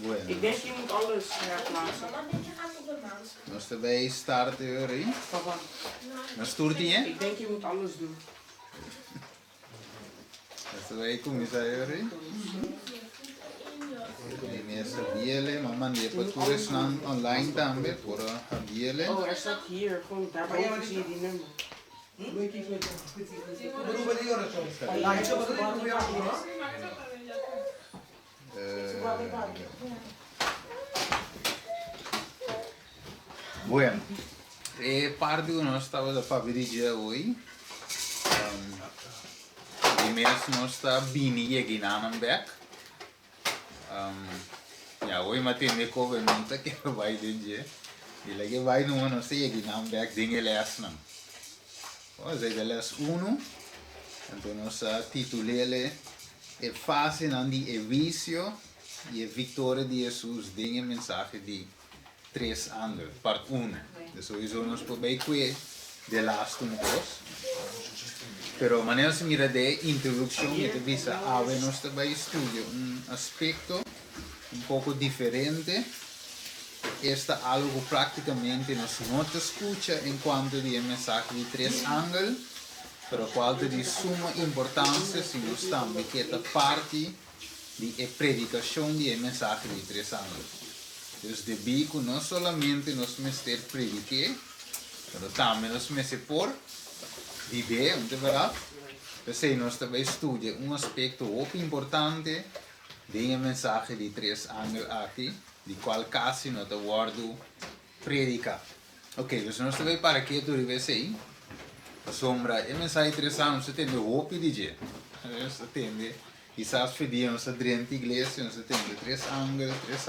Bueno. Ik denk je moet alles herplaatsen. Nós também starten aí. Papa, Nós turtinha. ik denk je moet alles doen. Nós também começar aí. Die mensen bielen, maar man, die hebben toeristen online também, voor bielen. Oh, er staat hier, gewoon daarboven zie je die nummer. Bueno, parte que nós estamos a fazer hoje, de mês nós está bem aqui na Anambek. Ja, hoje matei cover muita que vai dizer, e lá que vai não sei aqui na Anambek dinge les não. Pois é, les 1, então nós titulele é fácil não de vício e a vitória de Jesus dinge mensagem de 3 ángeles, parte 1. Dus sowieso nós podemos ver de last um dos. Pero maneira se mira de introdução e te visa a ver nós também estudio aspecto pouco diferente. Esta algo praticamente nós não te escuta enquanto de mensagem de 3 ángeles, pero qual te de suma importância se nós estamos que esta parte de predicação de mensagem de 3 ángeles. Dus de bico não solamente nós mestre predique, mas também nós mestre por viver, não é verdade? Então nós também estudia aspecto muito importante de mensagem de 3 ángeles aqui, de qual quase não te guardo predicar. Ok, então nós também para que tu deve aí, a sombra, a mensagem de 3 ángeles, você tem de roupa de dia, você tem de, quizás pedimos a dentro da igreja, você tem de 3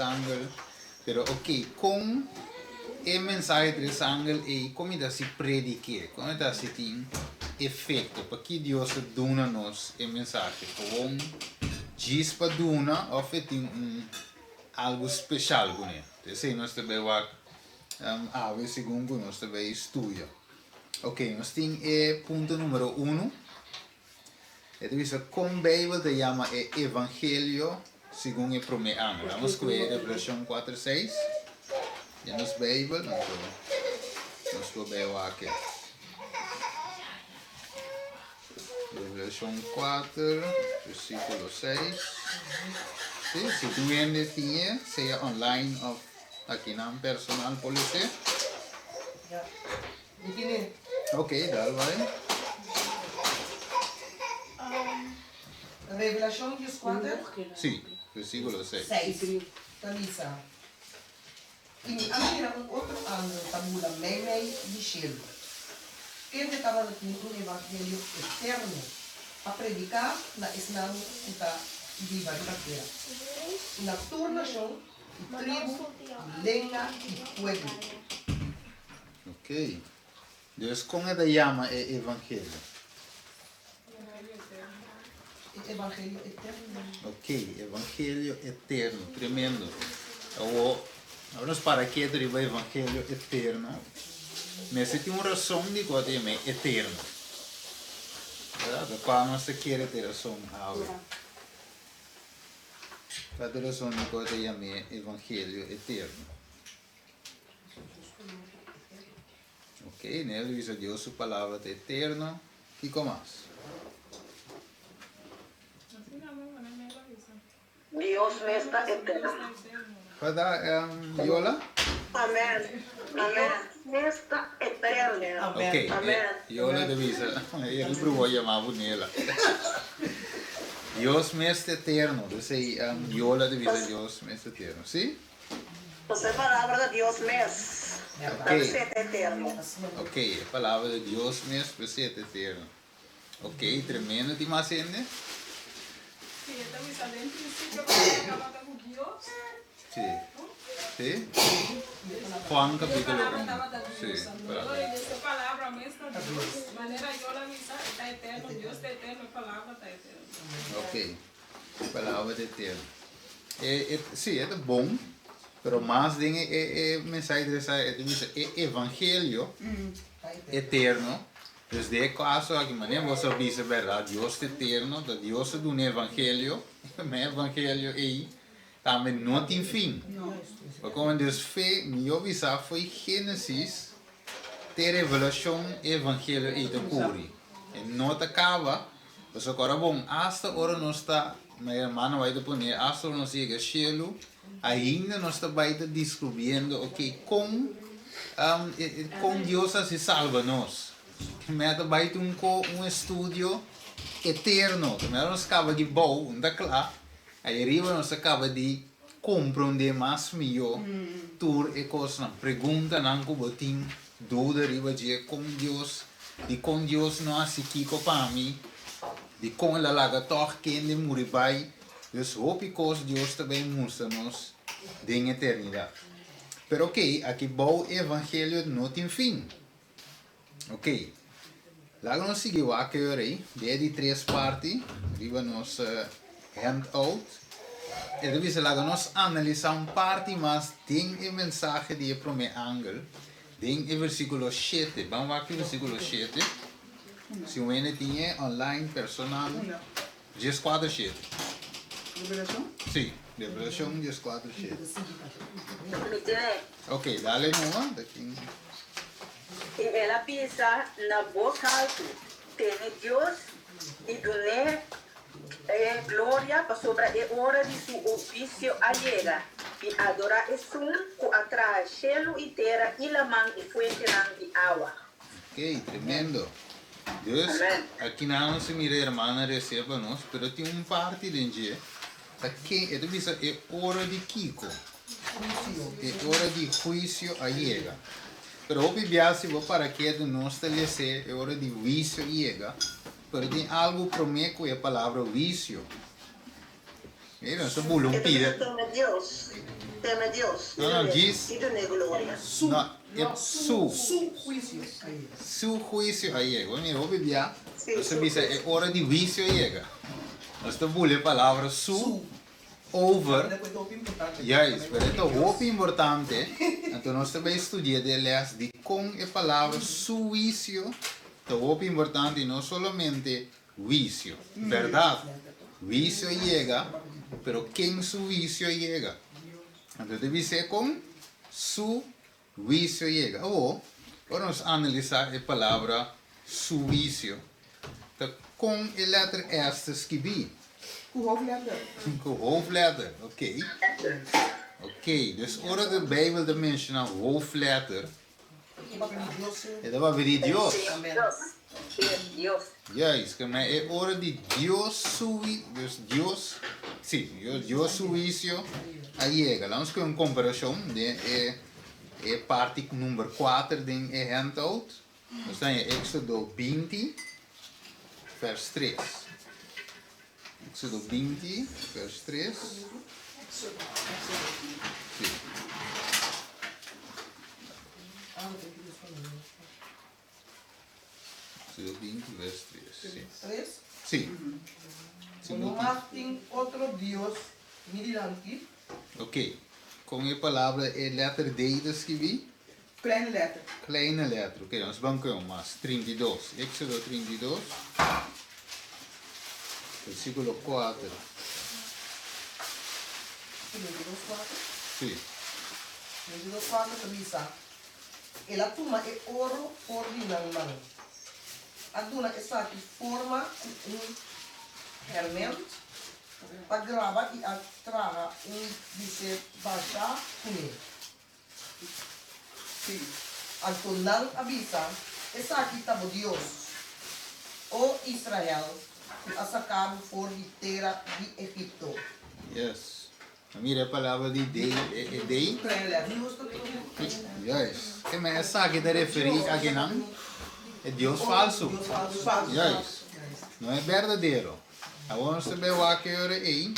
ángeles, pero ok, com a mensagem de 3 ángeles e como é se predicar, como é se tem efeito, para que Deus dona-nos a mensagem, como diz para dona, ou tem algo especial com ele. Então, nós também vamos a ver segundo nós também estudia. Ok, nós temos ponto número 1. Então, como a Bíblia te chama Evangelho segundo o primeiro ano. Vamos ver a versão 4:6. E nos Bíblia, nós podemos aqui. Revelation 4, versículo 6. Sí, si tú vienes tinha, sea online o aqui na personal police. Ok, dale, vai. Revelación 4, Sí, versículo 6. 6. Tamisa. E a mira um outro ano, tabula meme dizendo: quem estava no evangelho eterno a predicar na Islam está viva na terra. Na tua nação, tribo, língua e povo. Ok. Dus como ele chama é evangelho? Evangelho eterno. Ok, evangelho eterno, tremendo. Vamos para que deriva evangelho eterno. Mas tem uma razão de que é eterno. Da qual nós queremos ter razão agora. Qual razão de que é evangelho eterno? Ok, nele diz a Deus sua palavra é eterno. E como mais? Dios me está eterno. Para Yola? Amén. Amén. Me está eterno. Ok, Yola devisa. Ele provou chamar nela. Deus me está eterno. Então, Yola devisa Deus me está eterno. Sim? Essa palavra de Dios me está eterno. Ok, a palavra de Deus me está eterno. Ok, tremendo de mais ainda. Sim. Sim? Juan capítulo 1. Sim. Essa palavra mesmo, Deus, maneira que ela está eterno, Deus está eterno, a palavra está eterna. Ok, palavra de eterno. Sim, é bom, mas mais tem a mensagem dessa evangelho eterno. Desde caso aqui, maneira você diz a verdade, Deus é eterno, Deus é um evangelho, o evangelho é também não tem fim. Como Deus fez, meu visar foi Gênesis, até revelação, Evangelho e de Curi. E não acaba, mas agora bom, hasta agora nós está, minha irmã vai poner, hasta nós chega ao céu, ainda nós está descobrindo, ok, com Deus se salva nós. Meta vai ter um estudo eterno, que nós acaba de bom, não claro, aí arriba nós acaba de compreender mais melhor tudo e coisa, pergunta não como tem dúvida arriba de com Deus não assim que para mim, de com ela laga toque que ele muribai, dus hoop ik que Deus também mostra nos de eternidade. Pero ok, aqui bom evangelho não tem fim. Ok. Lá nós seguimos a que aí, de três partes, arriba nos handout. E depois lá nós analisamos parte, mas tem a mensagem de primeiro ângulo, tem o versículo 7. Vamos aqui o versículo 7. Se você tem online, personal, 14:7. Liberação? Sim, Revelação 14:7. Me tiene. Ok, dale uma daqui. E ela pensa na boca alto. Tem Deus e donar glória para sobre a hora de seu ofício alheira. E adorar Jesus que atrai cielo e terra e la mão e fuente de água. Ok, tremendo. Deus, Amém. aqui não se mira irmã recebe nós, mas tem parte de dia. Aqui é hora de Kiko. É hora de juízo alheira. Pero obviamente para que nós estabelecer é hora de vício alheira. Pero tem algo prometo é a palavra vício. Não se bula pira. Teme Deus. Não, diz. E donar glória. Não, é su. Su juicio. Su juízo alheira. Mira, obviamente, você diz é hora de vício alheira. Nós estamos a palavra su over. Juist, maar het is ook importante. Então nós também estudamos de com a palavra su juicio. É muito importante não somente juicio, verdade? Juicio chega, pero quem su juicio chega? Então deve ser com su juicio chega. Ou vamos analisar a palavra su juicio. Então, com a letra S escrevi. Com hoofdletter. Com hoofdletter, ok. Ok, dus ora de Bijbel de mencionar hoofdletter. É da vir Deus. Deus. Juist, que mas é hora de Deus sui, Deus, sim, Deus suício a chega. Vamos com uma comparação de parte número 4 de handout. Está em Éxodo 20, vers 3. Éxodo 20, vers 3. Sim. Éxodo 20, vers 3. Sim. 3. Sim. No mar tem outro Deus mirante. Ok. Com a palavra é letra D de escrever. Kleine letter. Kleine letra. Ok, nós vamos com mais. 32. Éxodo 32. Versículo 4. 22:4. Sim. 22:4 kabisa. Ela tuma e oro ordinang man. Aduna esa que forma herment. Pagrava e atraga dice baixa kune. Sim. Antonang avisa esa que tabo Dios. O Israel que a sacado for de terra de Egipto. Yes. Mira a palavra de D. É D. Kleine letter. Yes. Que mas essa aqui está referindo a quem não? É Deus falso. Deus falso. Yes. Não é verdadeiro. Agora você vê o que aí.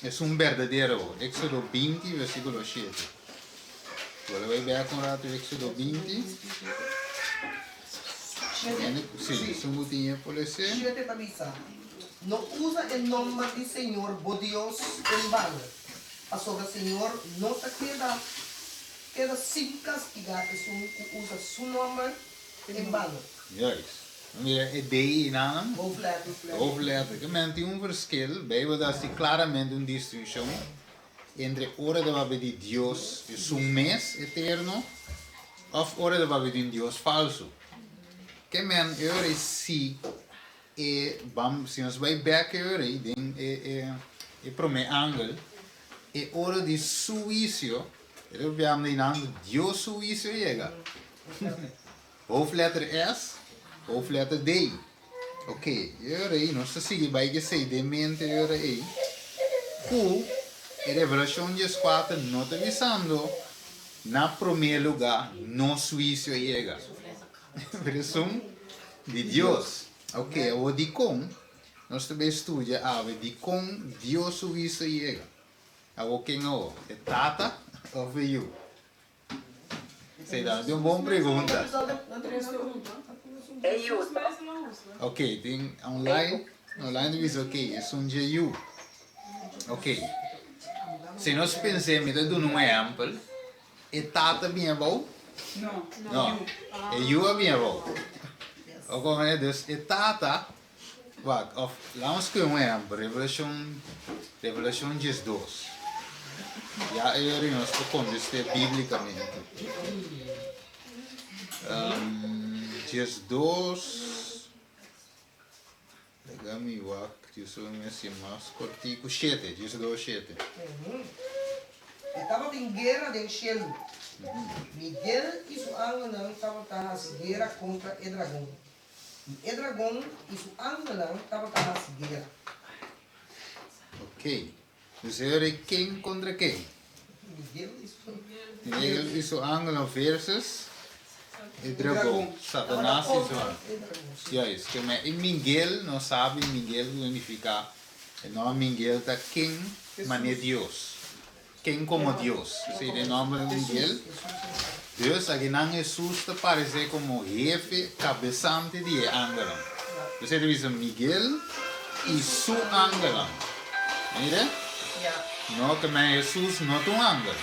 É verdadeiro. Éxodo 20, versículo 7. Agora vai ver com o Éxodo 20. Sim, isso não tinha polícia. Siete tabisa. No usa el nombre de Señor, bo Dios, en vano. A sobre Señor no te queda sin castigar, es un que usa su nombre en vano. Yes. Mira, é dei in aan. Hoofdletter. Hoofdletter. Que men tem verschil. Bijbel dat is claramente una distinción entre ora de vabe di Dios es un mes eterno of ora de vabe di un Dios falso. Que men ora si se nós vai back ora den prome angel e ora di suicio dobbiamo in ang Dios suicio llega. Hoofdletter S, hoofdletter D. Ok, ora non sta seguendo vai che sei de mente ora Q e Revelazione 4 non sta avisando na primeiro lugar no suicio llega. Versão de Deus. Ok, o de com nós também estudia de com Deus suicio llega. O quem é tata ou you? Sei lá, deu uma boa pergunta. É eu. Ok, tem online diz ok, é um you. Ok. Se nós pensamos em um exemplo, é tata bem bom? Não. Não. É you é bem bom. O como é dus é tata. Wat of vamos que um exemplo, Revelação 2. Já eu nós conduzir biblicamente. 2. Legal-me o que isso é mais cortico 7, 2:7. Estava em guerra de Shelo. Miguel e seu anjo estavam em guerra contra o dragão. E o dragão e seu anjo estavam em guerra. Ok. Dus quem contra quem? Miguel e seu anjo versus o dragão. Satanás e seu anjo. Ja, isso. Que Miguel não sabe Miguel significa. Não Miguel está quem, mas é Deus. Quem como Deus. Se o nome de Miguel. Deus, aqui não Jesus parece como jefe, cabeçante de ángel. Você diz Miguel e seu ángel. Mira? Não que Jesus não é um ángel.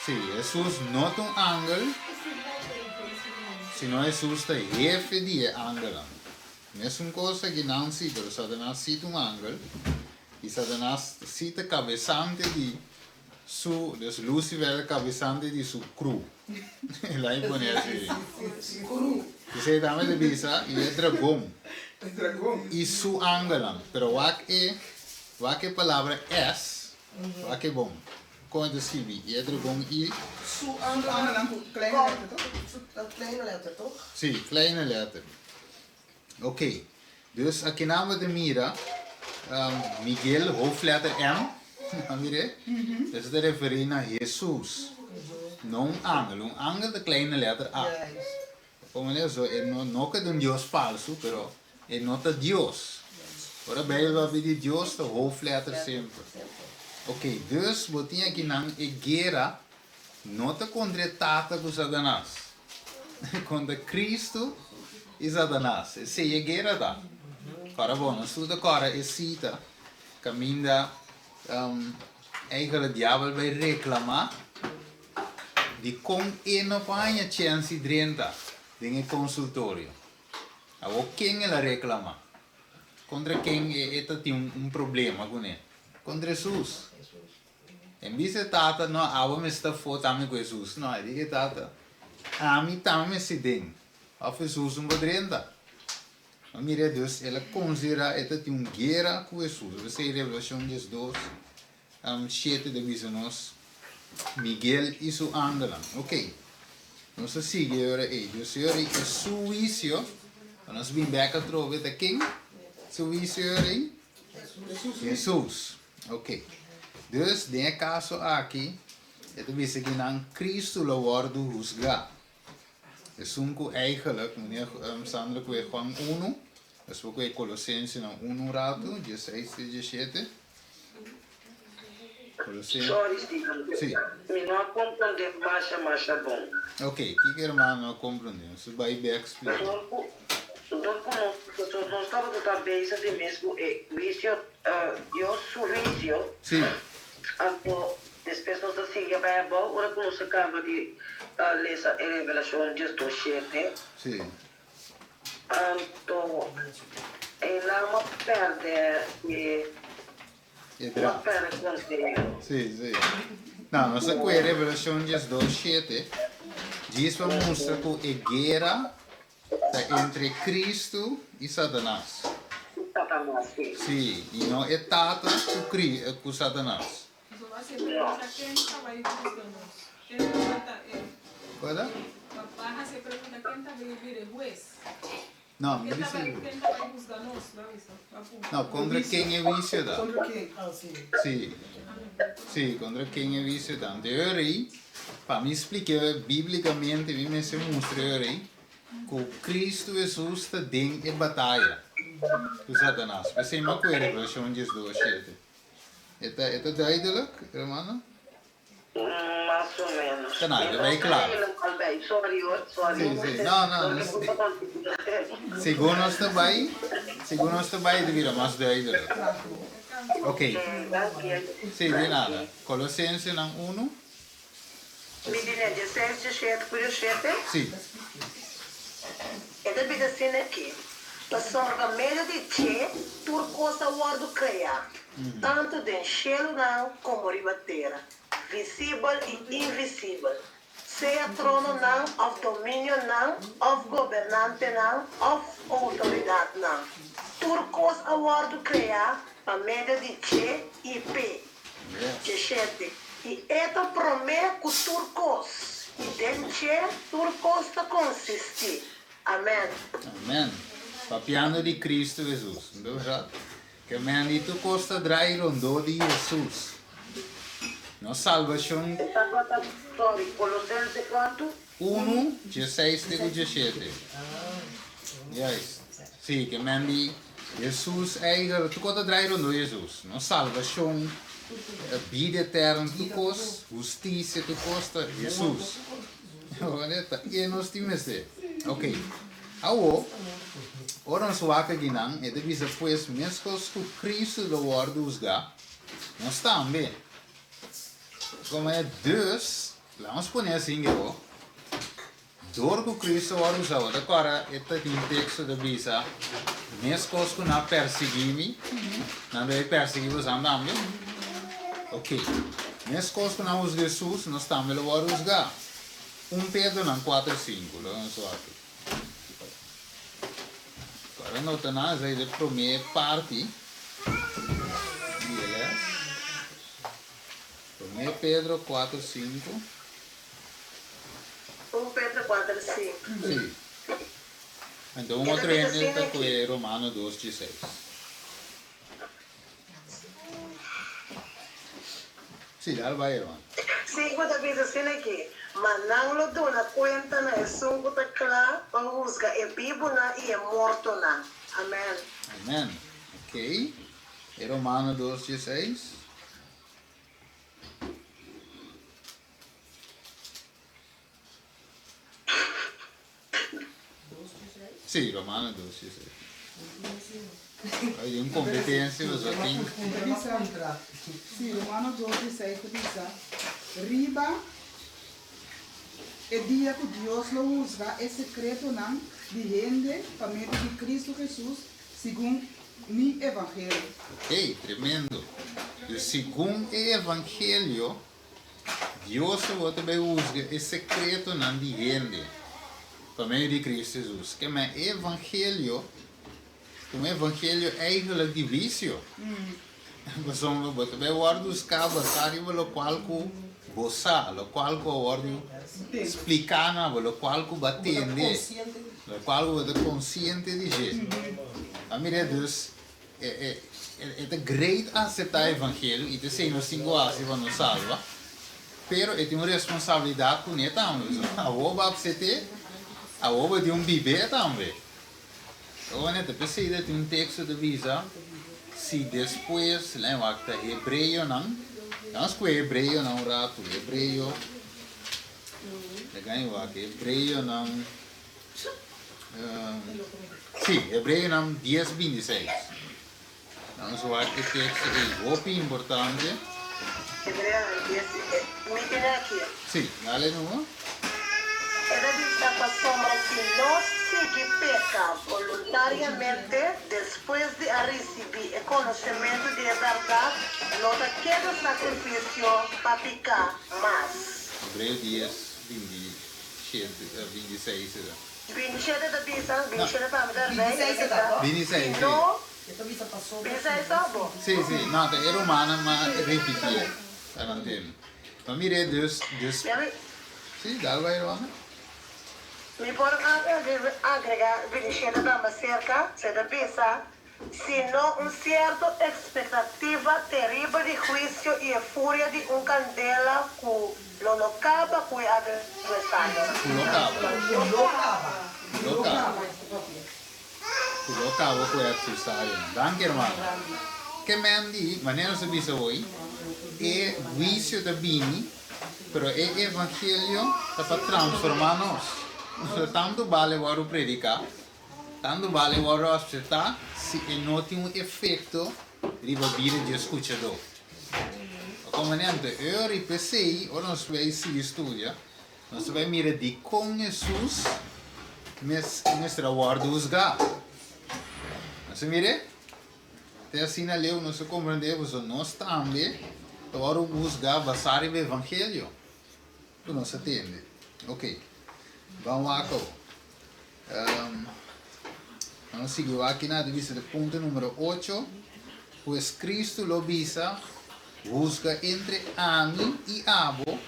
Sim, Jesus não é um ángel. Senão Jesus é jefe de ángel. Mesma coisa que não se, mas Satanás cita um ángel. E Satanás cita cabeçante de su, dus Lucifer cabeçante de su cru. Lá em Bonete. Você também de bisa e é dragão. E su ángel. Pero o que palavra es, o que bom. Quando escrevi, é dragão e Su anjo kleine letter toch? sim, kleine letter. Ok. Dus aqui na de mira, Miguel, hoofdletter M. Mire? Dat is de referie naar Jesus. Não ángel. Ángel de kleine letter A. Como é isso? Não que é um Deus falso, pero é nota Deus. Ora, bij wat we die Deus, de hoofdletter sempre. Ok, dus wat tinha aqui na guerra, nota contra tata com Satanás. Contra Cristo e Satanás. Essa é a guerra da. Cara, bom, nós tudo agora é cita, caminha, eigenlijk diabo vai reclamar de como não vai chance de renta em consultório. Agora, quem ela reclama? Contra quem tem problema com ele? Contra Jesus. Em vez de tata, não, a me está fotando com Jesus. Não, ele diz tata, a mim também se tem. A Jesus não pode renta. Mira Deus, ela considera que tem uma guerra com Jesus. Você Revelação 2, 7 de nós, Miguel e seu ángel. Ok. Nós seguimos agora aí. Deus é suício. Nós vamos back a trocar de quem? Suício aí? Jesus. Ok. Dus, nesse caso aqui, é diz que não Cristo lo wordt juzgar. É eigenlijk, meneer Sandra, que é Juan 1, depois que é Colossenses 1 rato, 16 e 17. Colossenses. Sorry, Stephen. Sim. Me não compreendo mais bom. Ok, que irmão não compreendeu? Isso vai bem explicar. Não estava com a cabeça de mesmo, visto, eu sorriso. Sim. Então, depois nós seguimos a Bible, ora que nós acabamos de ler a Revelação de 2:7. Sim. Então, ela não perde Idra. conteúdo. Sim. Não, nossa com a Revelação de 2:7 diz para mostrar que a guerra está entre Cristo e Satanás. Satanás, sim. Sim, e não é tata com Satanás. Então vai ser pergunta quem estava aí buscando. Quem estava Pode? Papai se pergunta quem estava aí vir juez. Não, Quem não estava aí disse. buscando nós, Larissa? Não, contra quem é vício dá. Contra quem? Ah, sim. Sim. Sim, contra quem é vício dá. Então, eu para me explicar biblicamente, eu me mostrar que o Cristo Jesus está dentro da batalha com Satanás. Você me acuerda, Revelação 2:7. É duidelijk, irmão? Mais ou menos. Tá nada, vai claro. Sorry. Sim. Não. Segundo nós também devia mais duidelijk. Ok. Sim, de nada. Colossenses 1. Medina 16:7 por 7. Sim. E da vida assim aqui. A sorgamento de che, por coisa guardo criar. Tanto de cielo não como riba terra. Visível e invisível. Seja trono não, of domínio não, of governante não, of autoridade não. Por coisa guardo criar, a média de che e p. Che e esta promete que turcos. E denche turcos está consistir. Amém. Amém. Papiano de Cristo Jesus. Não é verdade? Que menito costa drai rondo de Jesus. Nossa salvação. Sorry, Colossenses quanto? 1:16-17. Yes. Sim, que mendi Jesus eigen. Tu costa drai rondo Jesus. Nossa salvação. Vida eterna tu costa. Justiça tu costa Jesus. Olha, e nós temos isso. Ok. Ora nós waka ginang, e devisa pues mesmo que Cristo do wordo usga, nós também. Como é Deus, vamos pôr assim, door que Cristo wordo usa, agora este tem texto de visa, mesmo que não persegui-me, não deve perseguir os andamos, ok. Mesmo que não usa Jesus, nós também o wordo usga. Pedro não 4:5, vamos lá. Agora nota nós aí de primeira parte. Primeiro Pedro 4:5. 1 Pedro 4:5. Sim. Então um outro ainda foi Romano 2:16. Sim, dá vai, irmão. Sim, quando diz assim aqui, mas não lo dona conta na é sungo tá claro, para usar é vivo na e é morto na. Amém. Amém. Ok. E Romano 2:16. Sim, Romano 2:16. Aí incompetência, mas eu tenho. Sì, Romano 12:6 dice, riba e dia que Deus lo usa é secreto não de gente para meio de Cristo Jesus segundo mi evangelho. Ok, tremendo. E segundo o evangelho, Deus também usa é secreto não de gente para meio de Cristo Jesus. Que é evangelho. O evangelho é eigenlijk de vício. Mas também o ordem dos cabos, sabe, o qual que goza, o qual que o ordem explicar, o qual que batende, o qual que é consciente de Jesus. A minha Deus é great aceitar o evangelho e dizer não singo assim para nos salva, pero tem uma responsabilidade com ele também. A oba você a oba de bebê também. Então, precisa de um texto de visa, se depois, lembra que hebreu não, nós com hebreu não rato, hebreu, hebreu não, sim, hebreu não 10:26. Nós vai que texto é muito importante, Me tiene aqui. Sim, dale nuevo. Ela diz para sombra que não sigue pecar voluntariamente depois de receber o conhecimento de verdade, não queda sacrifício para pecar mais. Hebreus 10, 27, 26. 27 da bisa, 27 da verdade. 26 da 26, sì. Não, Eu também só passou. 26 tá bom. Sì, sì, no, è romana ma ripetie. Ma mi re dus, sì, dal vai romana. Me pode agregar 27 da cerca, se da bisa, senão certa expectativa terrível de juízo e fúria de candela que não acaba com a adversário. Locava con l'avversario. Anche romano. Che mendi, ma non si bisa voi, è vizio da bini, però è evangelio da fa trasformare tanto vale varo predica, tanto vale varo aspettare, e noti un effetto di bambini di ascoltatore. Come niente, io ripesei, o non si studia, non si vai mirare di con Jesus, mestra guarda usga. Non si mire? Te assim na leu, não se compreende, você não está também, agora usga basare o evangelho. Tu não se entende. Ok. Vamos lá, vamos seguir aqui na divisa do ponto número 8. Pois Cristo lo visa, busca entre Ami e Abo,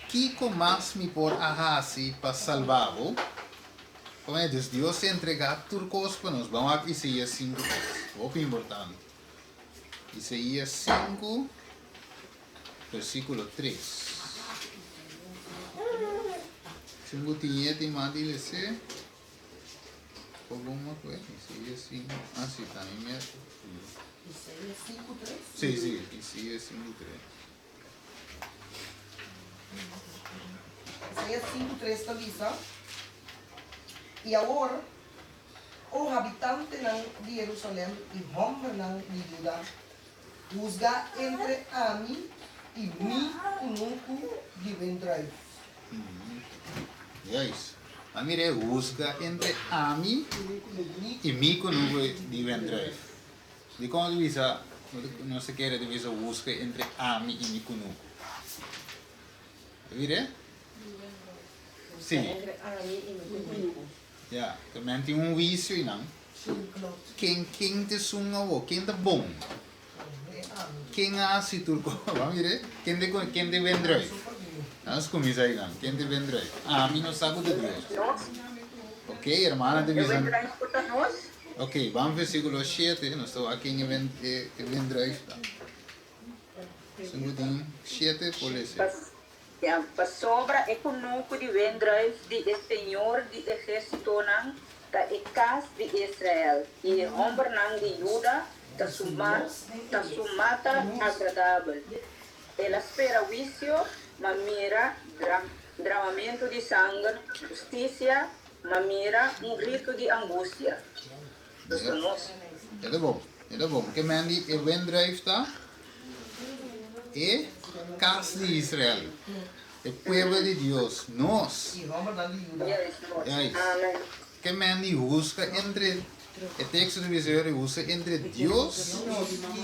que mais me por ahasi para salvá-lo. Como é Deus, Deus entregar turcos para nós. Vamos aqui, Isaías 5, muito importante. Isaías 5, versículo 3. Sungguh tiada mati lese. Alguma coisa, Isaías 5. Ah, sim, tá em minha. Isaías 5:3? Sim, sim, Isaías 5:3. Isaías 5:3 está lisa. E agora, o habitante de Jerusalém e homem de Judá, juzga entre Ami e mi ununku de Vendrai. É isso. A mire busca entre Ami e Mico no de Vendrai. De como divisa, não se quer divisa busca entre Ami e Mico no. Vire? Sim. Ja, também tem um vício e não. Quem te sunga o, quem te bom. Quem assim turco, vamos ver? Quem te vendrai. Nós começamos aí não. Quem te vendrai. Ah, a mim não sabe de Deus. Ok, irmã de visão. Ok, vamos versículo 7. Nós estamos aqui em vendrai. Segundo 7 polícia. Sobra econômico de vendrai de Senhor de exército não da Ecas de Israel e homem não de Judá da sumata agradável. Ela espera vício, mamira derramamento de sangue, justiça, mamira grito de angústia. É bom. Que mandi e vendrai está? E casa de Israel. O povo de Deus, nós. E homem de Judá. É isso. Que mandi busca entre o texto de Viseu usa entre Deus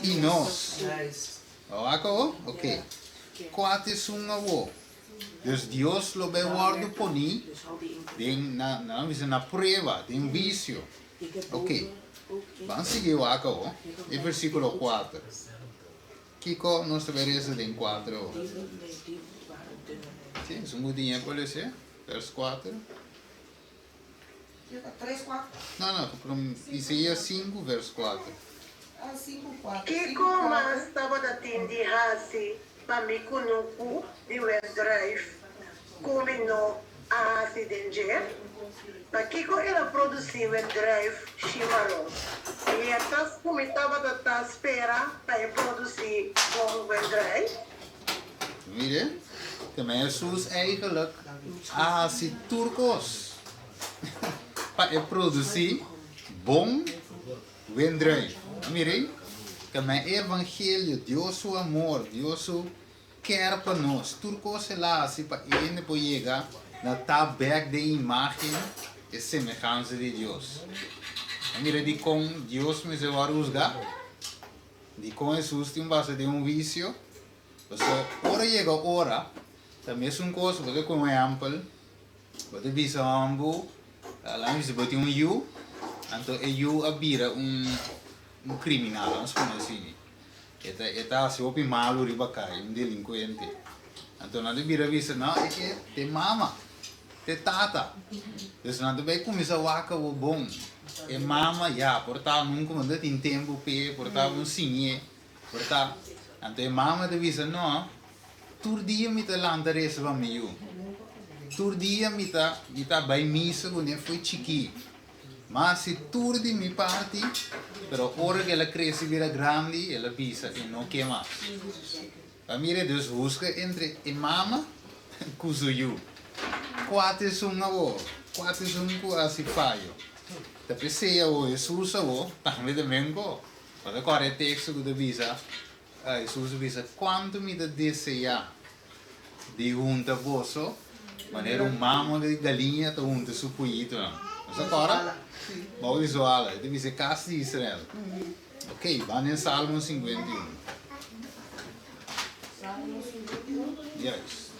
e nós. Acabou? Ok. Quatro são avô. Deus lo bem guardo por mim. Na prova, tem vício. Ok. Vamos seguir o acabou. E versículo 4. Kiko, nós veremos em 4. Sim, um mudinho pode ser. Verso 4. 3, 4. Não, Isaías 5, verso 4. Ah, 5, 4. Kiko mas estava da tindi hasi para me kunuku de Wendrive culminou a hasi danger. Para Kiko ela produziu Wendrive chimarrão. E essas como estava da espera para produzir bom Wendrive. Mire, também Jesus eigenlijk hasi turcos. Para produzir bom Wendrive. Mire, que o evangelho, Deus seu amor, Deus seu quer para nós. Tudo coisa lá, assim, para ele poder chegar na tabela de imagem e semelhança de Deus. Mira, de como Deus me se vai usar, de como Jesus tem base de vício, você ora chega a hora, também é uma coisa, você como exemplo, você visa ambo, lá você bota you, então you abira criminal, vamos falar assim. Eta assim, o malo riba cai, delinquente. Então nada vira visa, não, é te mama, te tata. Então nada vai começar a waka o bom. E mama, já, portar nunca manda tem tempo pe, portar sinhe, portar. Então mama te visa, não, tur dia me te landa esse para mim. Tur dia me tá vai missa quando foi chiqui. Mas se tur di mi parte, però ora che ela cresce vira grande, ela pisa e non che mais. A mire dus busca entre e mama cuso you. Quate sun avo, quate sun ku asi faio. Da peseia o Jesus avo, tambe de mengo. Pada core texto ku de visa. Jesus visa quanto mi da deseja di unta vosso, maneira mama de galinha ta unta su puito. Mas agora vou visual, deve ser casa de Israel. Ok, vamos em Salmo 51. Yes.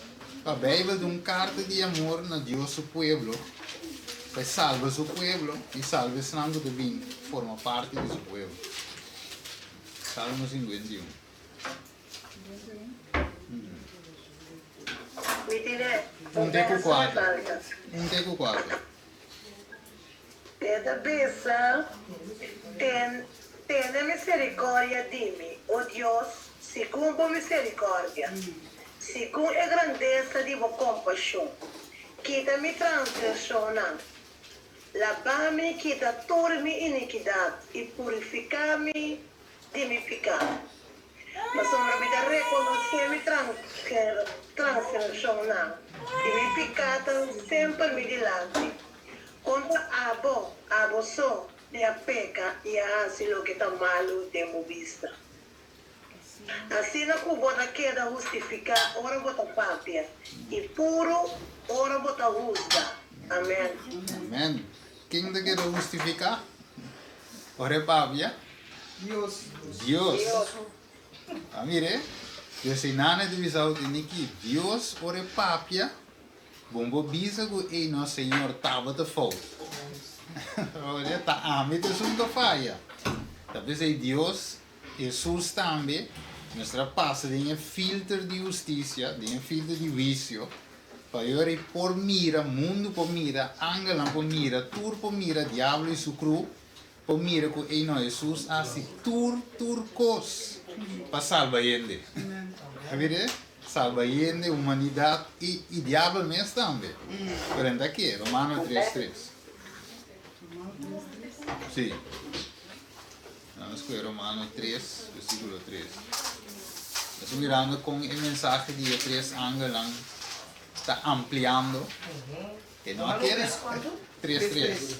A Bíblia é carta de amor na Deus seu pueblo. Que salva seu pueblo e salva esse nome de bem, forma parte do seu pueblo. Salmo 51. Um teco 4. Um teco 4. Tenta pensar, tenha misericórdia de mim, ó Deus, segundo a misericórdia, segundo a grandeza de vossa compaixão, quita-me transgressão, lava-me, quita toda minha iniquidade e purifica-me de meu pecado. Mas sobre me da reconhecer minha transgressão, e meu pecado sempre me dilante. Contra abo só de a peca e a assim lo que está malo de vista. Assim não que bota queda justificar, ora bota papia e puro, ora bota justa. Amém. Amém. Quem te quer justificar? Ora papia. Deus. Deus. Ah, mire, Deus é nada de visão de niki. Deus ora papia. Bombo bisa ko no Senhor tava de fogo. Olha, tá ame de sunga faia. Talvez é Deus, Jesus também, nossa passa de filtro de justiça, de filtro de vício, para eu por mira, mundo por mira, angela por mira, tur por mira, diabo e su cru, por mira ko no Jesus assim tur cos, para salvar ele. Avete? Salva a humanidade e diabo mesmo também. Por aqui, Romano 3:3. Sim. Vamos com Romano 3, versículo 3. Estamos mirando com a mensagem de 3 ángelos, está ampliando. Que não quer? 3:3.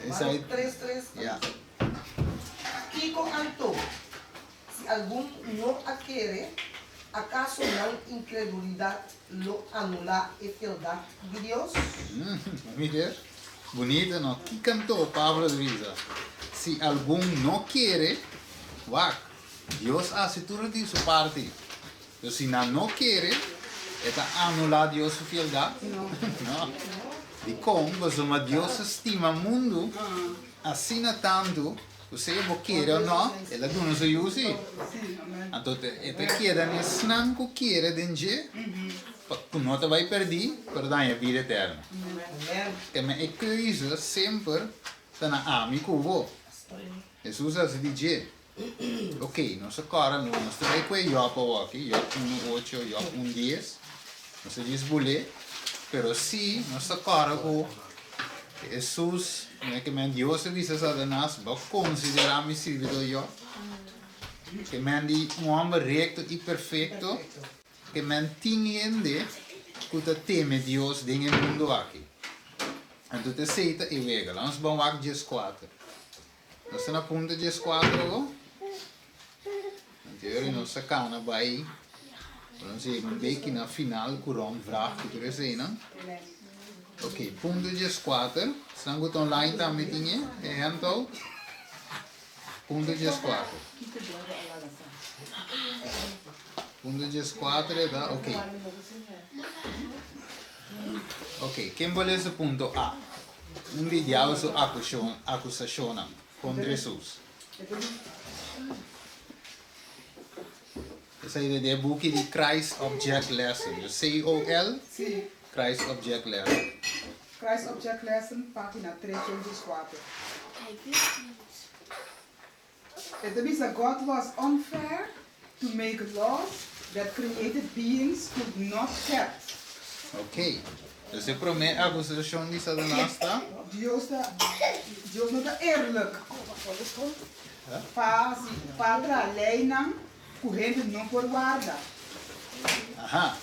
3:3. Kiko alto. Se algum não a quer, ¿acaso la incredulidad lo anula a fealdade de Deus? Mire, bonito, ¿no? ¿Qué cantó Pablo de Visa? Si alguno no quiere, Dios hace todo de su parte. Pero si no quiere, ¿está anula Dios su fealdad? No. Y como, pues, Dios estima el mundo, así no tanto, você quiere o no, ela não se usa. Então, ela queda nesse não que quer dentro, tu não te vai perder, a vida eterna. Que me coisa sempre está na amigo. Jesus diz, ok, nós agora nós temos que ir para aqui, 1:8, 1:10, nós diz bolé, pero se nós agora Jesus, que Deus diz a Satanás, vai considerar me servidor eu, que di homem recto e perfeito, que entende que teme Deus dentro do mundo aqui. Então te aceita e vega. Nós vamos aqui 14. Nós estamos na ponta 14. Jullie nog sa kana bij. Dan zie ik een beetje naar final kurang vraag que tu resena. Ok, punto de squatter. Staan goed online daar met dingen. Handel. Punto de squatter. Punto de squatter é da, ok. Ok, quem vale esse ponto A? De diabo su acusação contra Jesus. Essa ideia é book de Christ Object Lesson. Dus COL, Sim. Christ Object Lesson. Christ Object Lesson, página 304. It means that God was unfair to make laws that created beings could not keep. Ok. Dus de promete acusação de Satanás está. Deus não é eerlijk. Para a lei não, correndo não por guarda. Aha.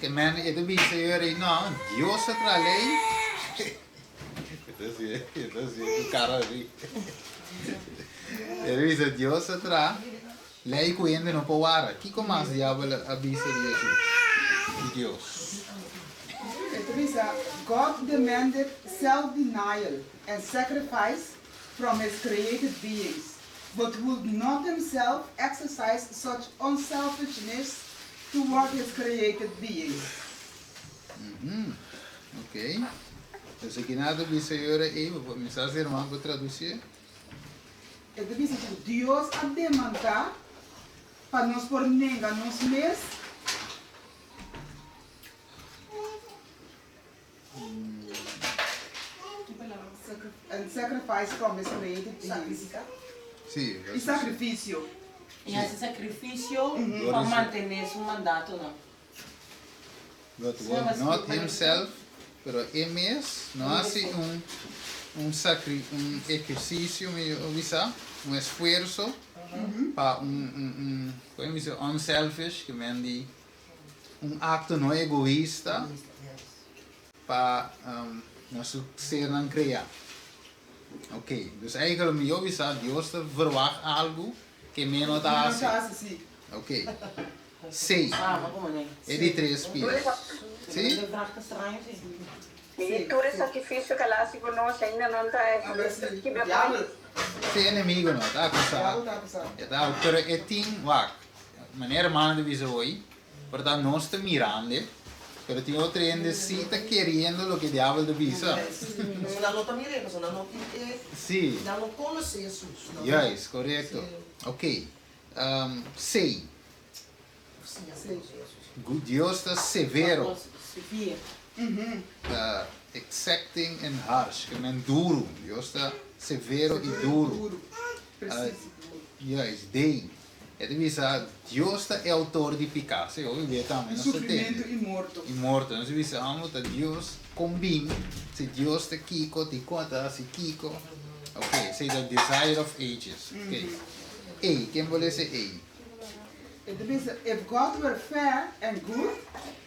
Que men itu bisa yuri no. Dios tra lei. Itu sih cara ni. Ele bisa Dios tra lei correndo não por guarda. Que como mais diabo avisa de Jesus? De Deus. It means that God demanded self-denial and sacrifice from his created beings, but would not himself exercise such unselfishness toward his created beings. Ok. Dus aqui nada bisa yuri vou me fazer irmão para traduzir. It means that Deus a demandar para nós por nega nos mês and sacrifice from his created beings. Sim. E sacrifício. E esse sacrifício para manter su mandato, não? God will not himself, pero él mesmo não hace um exercício, um esforço para como dizer, unselfish, que vem acto não egoísta para nós ser não criar. Ok, dus eigenlijk met jou is dat Dios te verwacht algo que menos está assim. Ok. C. É de 3 pies. Sim? E todo sacrifício que lá se conosco ainda não está que me vai. Sim, inimigo não, tá acusado. Tá, pero é tem, wak, maneira mana de visão hoje, portanto nós estamos mirando, pero tem outra ainda se está querendo o que o diabo de visa. Não não também é, não não Sim. não conhece Jesus. Yes, correto. Ok. C. Deus está severo. Exacting and harsh, que men duro. Deus está severo e duro. Yes, D. É de visa, Deus é autor de pecado. Se eu ver também, não se Sofrimento e morto. E morto. Não se visa, amo que Deus combina. Se Deus está Kiko, te conta, se Kiko. Ok, say the desire of ages. Ok. A, quem vou ser A? It means that if God were fair and good,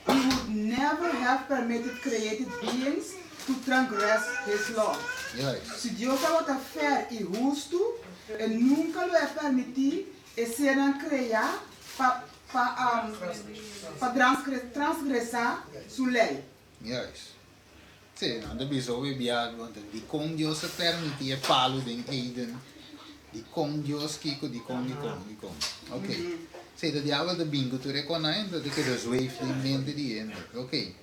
he would never have permitted created beings to transgress his law. Yes. Se Deus é fair e justo, ele nunca lhe vai permitir serem criar para transgressar sua lei. Yes. Sì, non bisogna viaggiare, di con Dio se permette palo den Eden, di con Dio schicco, di con. Ok. Sì, da diavolo da bingo tu riconosci che da zweeft in mente di ende. Ok.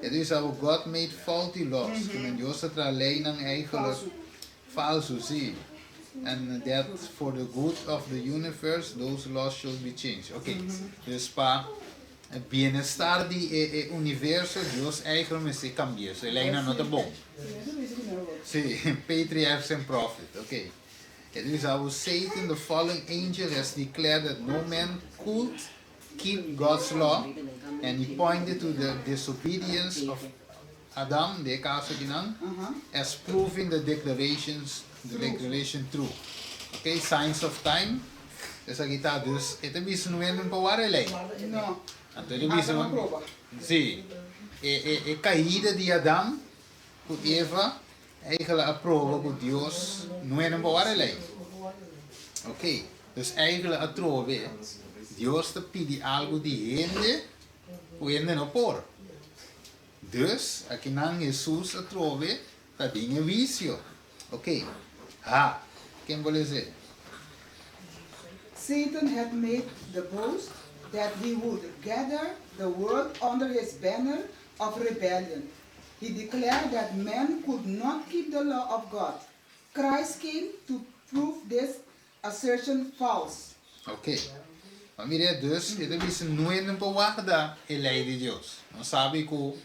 E dus our God made faulty laws, che men Dio se tra lei non eigenlijk falso zie. And that for the good of the universe, those laws should be changed. Ok. Dus pa het bienestar di universo, Dios eigenlijk se cambia. So lei non è buono. Sì, patriarchs and prophet. Ok. It is our Satan, the fallen angel, has declared that no man could keep God's law, and he pointed to the disobedience of Adam, de caso di nan, as proving the declaration true. Okay, signs of time. Dus aqui está, dus het is nu een paar lei. Não. Então ele diz, sim, a caída de Adão com Eva, eigenlijk a prova que Deus não é uma boa lei. Ok, Dus eigenlijk a trove, Deus te pede algo de gente, o gente não por. Dus, aqui não Jesus a trove, tá dinhe vício. Ok. Quem vou dizer? Satan had made the boast that he would gather the world under his banner of rebellion. He declared that man could not keep the law of God. Christ came to prove this assertion false. Ok. Mas mire, dus, ele disse, não é não guarda a lei de Deus. Não sabe que o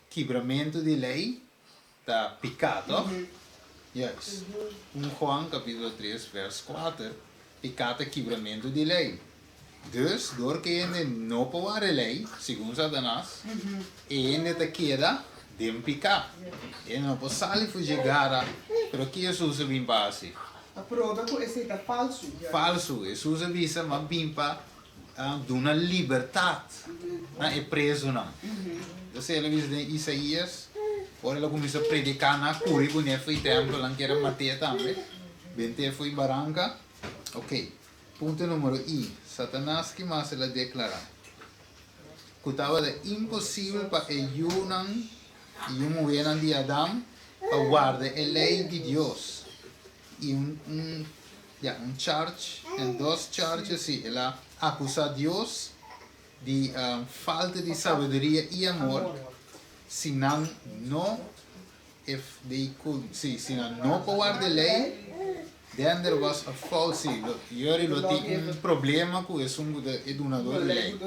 quebramento de lei está pecado. Yes. 1 João capítulo 3, verso 4. Pecado é quebramento de lei. Dus, door que ele não guarda a lei, segundo Satanás, ele te queda de pecado. Ele não pode sair para chegar a... Pero que Jesus vem para assim? A prova que esse é falso. Falso. Jesus avisa, mas vem para dar uma liberdade. Não é preso, não. Então, ele avisa em Isaías, ora ele começa a predicar na cura, e ele foi tempo, ele quer matar também. Bente foi barranca. Ok. Ponto número I. Satanás que mais ele declara. Que estava impossível para Yunan e mulher de Adão a guardar a lei de Deus. E charge, em dois charges, sim, ela acusa Deus de falta de sabedoria e amor, se não guarda a lei, then there was a false. Yuri lo tem problema com isso é donador de lei.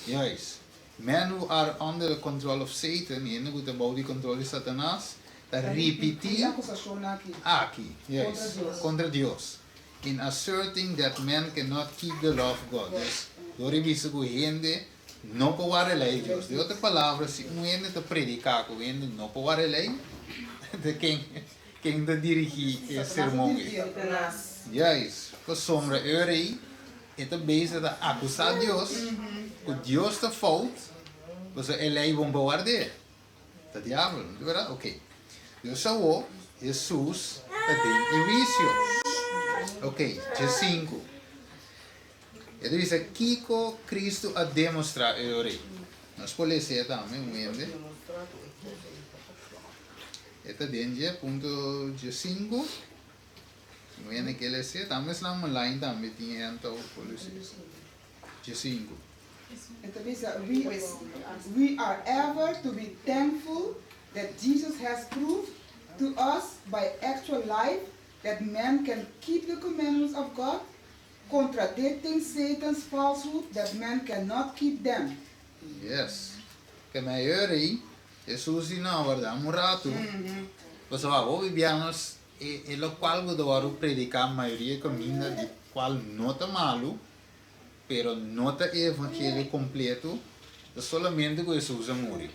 Yes. Men who are under the control of Satan, e não about the control de Satanás, está repetir aqui, yes, contra Deus, in asserting that man cannot keep the law of God. Yes. Dori visto que gente não pode guardar a lei de Deus. De outra palavra, se um gente te predicar que o gente não pode guardar a lei, de quem te dirige esse sermão? Yes. Por sombra, ele está bezig de acusar Deus, que Deus te falta, mas a lei vão guardar. Está diabo, não é verdade? Ok. Deus salvou, Jesus tem o vício. Ok, G5. Ele diz aqui que Cristo a demonstrar o rei. Nós podemos ler também, um ende. Esta dentro, ponto G5. Um ende que ele se também está uma line também, tinha então, G5. Então, we are ever to be thankful that Jesus has proved to us by actual life that man can keep the commandments of God, contradicting Satan's falsehood that man cannot keep them. Yes. Que maior aí, Jesus não verdade morado. Pessoal, hoje viemos e lo qual vou predicar a maioria caminha de qual não está malo, pero não está evangelho completo, solamente que Jesus morreu.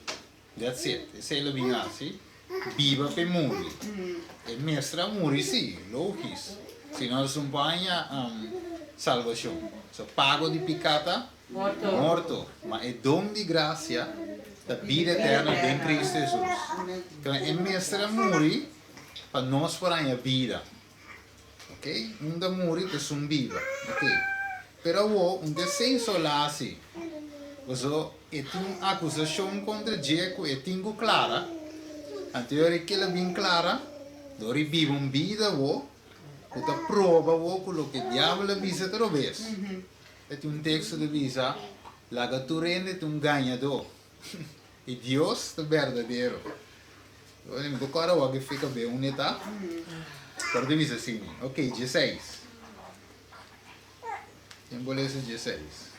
That's it. Esse é o vingança. Viva per morrer. E mestra morrer sim, logico. Se nós não salvação. So, pago de pecado, morto. Mas é dom de graça da vida eterna em Cristo Jesus. Então, é mestra morrer para nós parar a vida. Ok? Um da morrer que são viva. Ok? Pero um desejo lá assim. So, é uma acusação contra Jeco, é tingo clara. Anterior que ela bem clara, dori vive uma vida que ta prova com o que o diabo avisa outra vez. É texto de visa, la que tu rende tu ganhador. E Deus é verdadeiro. Eu não quero que fica bem unita. Pero de visa assim. Ok, 16. Quem vou ler esse 16?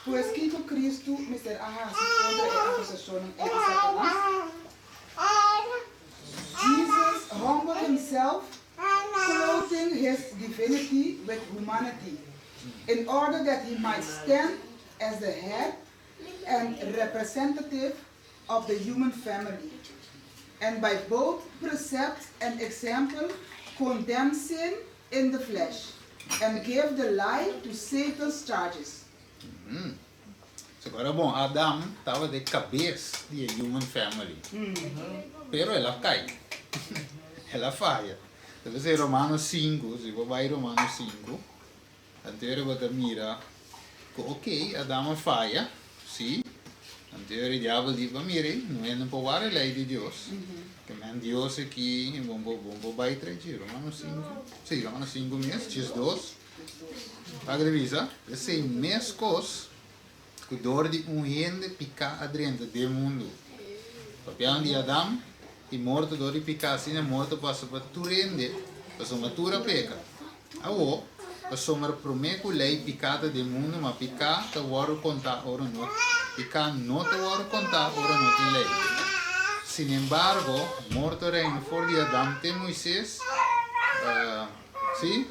Pues que Cristo, Mr. Ahasi, contra a acusação de Satanás, Jesus humbled himself, clothing his divinity with humanity, in order that he might stand as the head and representative of the human family, and by both precept and example condemn sin in the flesh, and give the lie to Satan's charges. Agora, bom, Adão estava de cabeça de human family. Pero ela cai. Ela falha. Deve ser Romano 5, se vai Romano 5, anteriore você mira, ok, Adamo falha, sim, anteriore diabo diz, mire, não é não pode a lei de Deus, que man Deus aqui, bom vai trazer, Romano 5, sim, Romano 5 mês, diz 2, paga de visa, esse mês cos, que dor de gente picar adentro do mundo, papel de Adam, e morto dor de picar assim, morto passa para tu rende, passa uma tura peca. Awo, passa uma prometo lei picada do mundo, mas picar tá waro contar ora não, picar não tá waro contar ora não tem lei. Sin embargo, morto reino for de Adam tem Moisés, sim?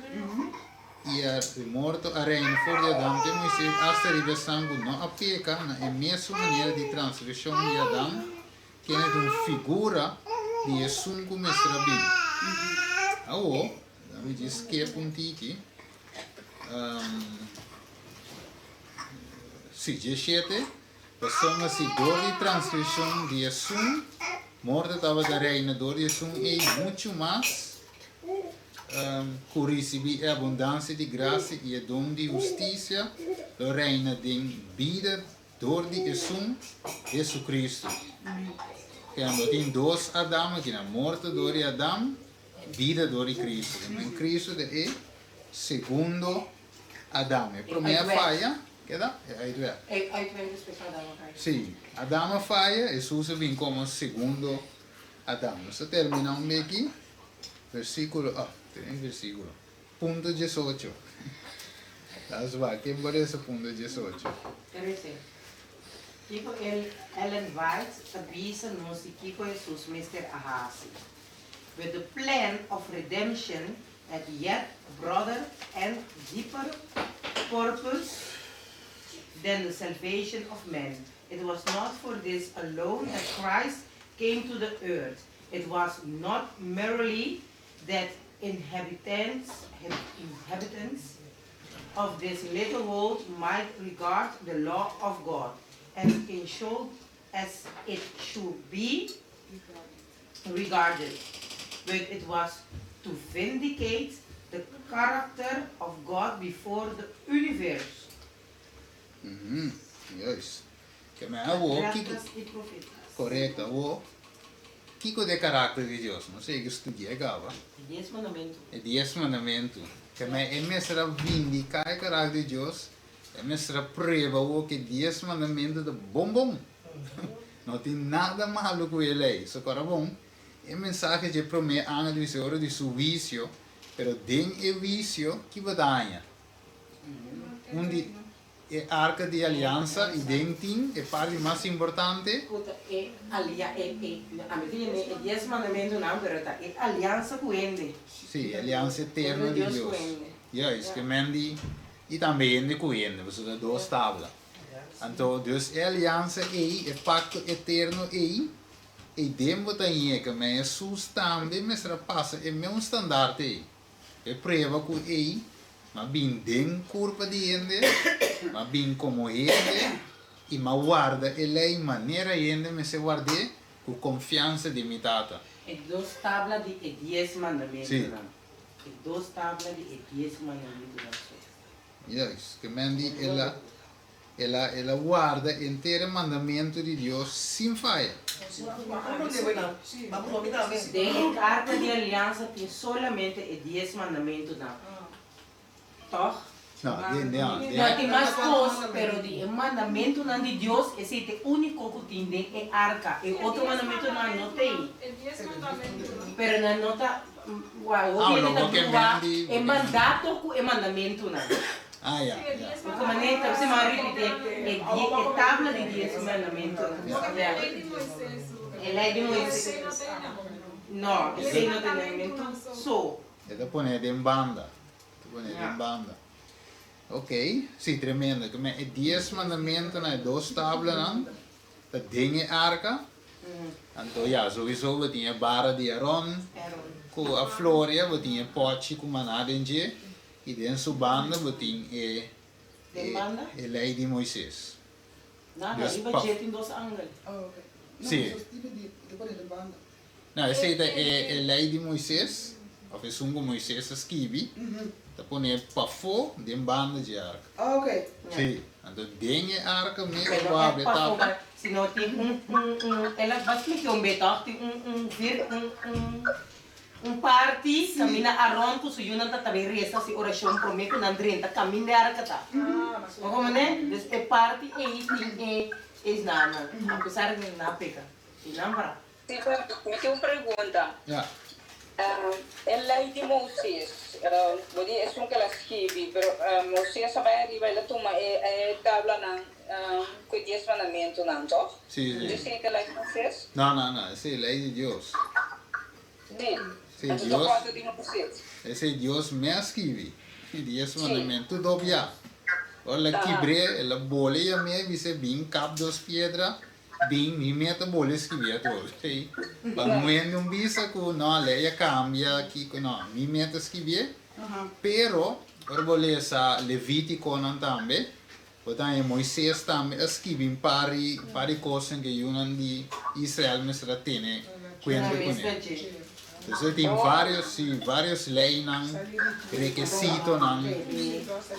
E a morto a reino for de Adam tem Moisés, hasta ribe sangue não a peca na mesma maneira de transgressão de Adam, que é uma figura de Jesus como estrabi. Awo, me diz que é puntiki. Se dezessete, passamos a dor de transgressão de Jesus, morte estava da reina dor de Jesus e muito mais, por receber a abundância de graça e a dom de justiça, a reina de vida, dor de Jesus Cristo. Que tem dois Adão, que na morte dor de Adão, vida dor de Cristo. Em Cristo é segundo Adão. A primeira falha, que dá? Aí tu é. Aí tu vai respeitar Adão, ok? Sim, Adão falha, Jesus vem como segundo Adão. Nós terminamos aqui, versículo, tem versículo, ponto 18. Das vai, quem parece ponto 18? Interessante. Kiko Ellen White avisa-nos que Kiko Jesus Mr. Ahasi. With the plan of redemption at yet broader and deeper purpose than the salvation of men. It was not for this alone that Christ came to the earth. It was not merely that inhabitants of this little world might regard the law of God as it should be regarded, but it was to vindicate the character of God before the universe. Yes. Que me hago, Profetas e profetas. correto, o Kiko de caráter de Deus, não sei que estudei agora. 10 mandamentos. É 10 mandamentos. Que me será vindicar o caráter de Deus, me será prova o que 10 mandamentos de bom. Não tem nada malo com ele, isso é bom. É mensagem de prometer a hora de seu vício, pero tem o vício que batalha. Onde é a arca de aliança e dentro é a parte mais importante. Escuta, a medida é 10 mandamentos não, pero é aliança com ele. Sim, aliança eterna de Deus. Yes, que mandi e também de com ele, você dá duas tábuas. Então, Deus é aliança é pacto eterno e dentro daí que me Jesus também me será passa é meu estandarte é prova com ele, mas bem dentro curva de ele, mas bem como ele e mas guarda ele em maneira ele me se guarda com confiança de mi tata. É 2 tábuas de 10 mandamentos. Sim. É 2 tábuas de 10 mandamentos. Yes, que mandi ela guarda inteiro mandamento de Deus sem falha. De carta de aliança tem solamente 10 mandamentos não. Toch? Não, Não tem mais coisas, pero o mandamento não de Deus, esse é o único que tem é arca. E outro mandamento não tem. É 10 mandamentos. Pero não nota, é mandato com é mandamento não. Ah, ja. É 10 Porque maneira você vai repetir, é tábua de 10 mandamentos. É lei de Moisés. É lei de Moisés. Esse não tem não. Não, esse não tem mandamento. Só. Ito poner em banda. Em banda. Ok, sim, tremendo. Que é 10 mandamentos, né? 2 tábuas, não? Da dinge arca. Então, ja, sowieso, we tinha barra de Aaron. Com a Flória, we tinha pote com manada em dia. E dentro da banda, we tinha a lei de Moisés. Nada, e budget em 2 ângulos. Ok. Sim. Depois de banda. Não, essa é a lei de Moisés. of is um Moisés escrevi, tá poner para fo de banda de arca. Ok. Sim, então dengue arca mesmo Pero vai é abrir para tapa. fora, se não tem ela vai explicar beto, tem party, camina around com sua junta também resta se oração prometo na drenta caminho de arca tá. Como né? Dus é party é nada, apesar de não pegar. E não para. Sim, me tem uma pergunta. Ja, En lei di Moses, vuol dire è che la scrivi, però Moses vai arrivare la tua e tabla quei 10 mandamenti, non so? sim, Tu sim. sei che lei Moses? Não, essa é a lei de Deus. Sì. Sim, Ma tu Deus. quanto di Moses? Esse é Deus me escrevi. E Deus mandamento tudo obvia. Olha que bre, ela boleia me, você bem cap dos pedra, bem me meta boleia escrevia tudo. Sei. Para não bisa que não a lei cambia aqui que não, me meta escrever. Pero, ora boleia essa Levítico não também. Portanto, Moisés também escreve pari coisas que Yunan de Israel mesmo tem cuenta com ele. Então tem vários leis, requisitos,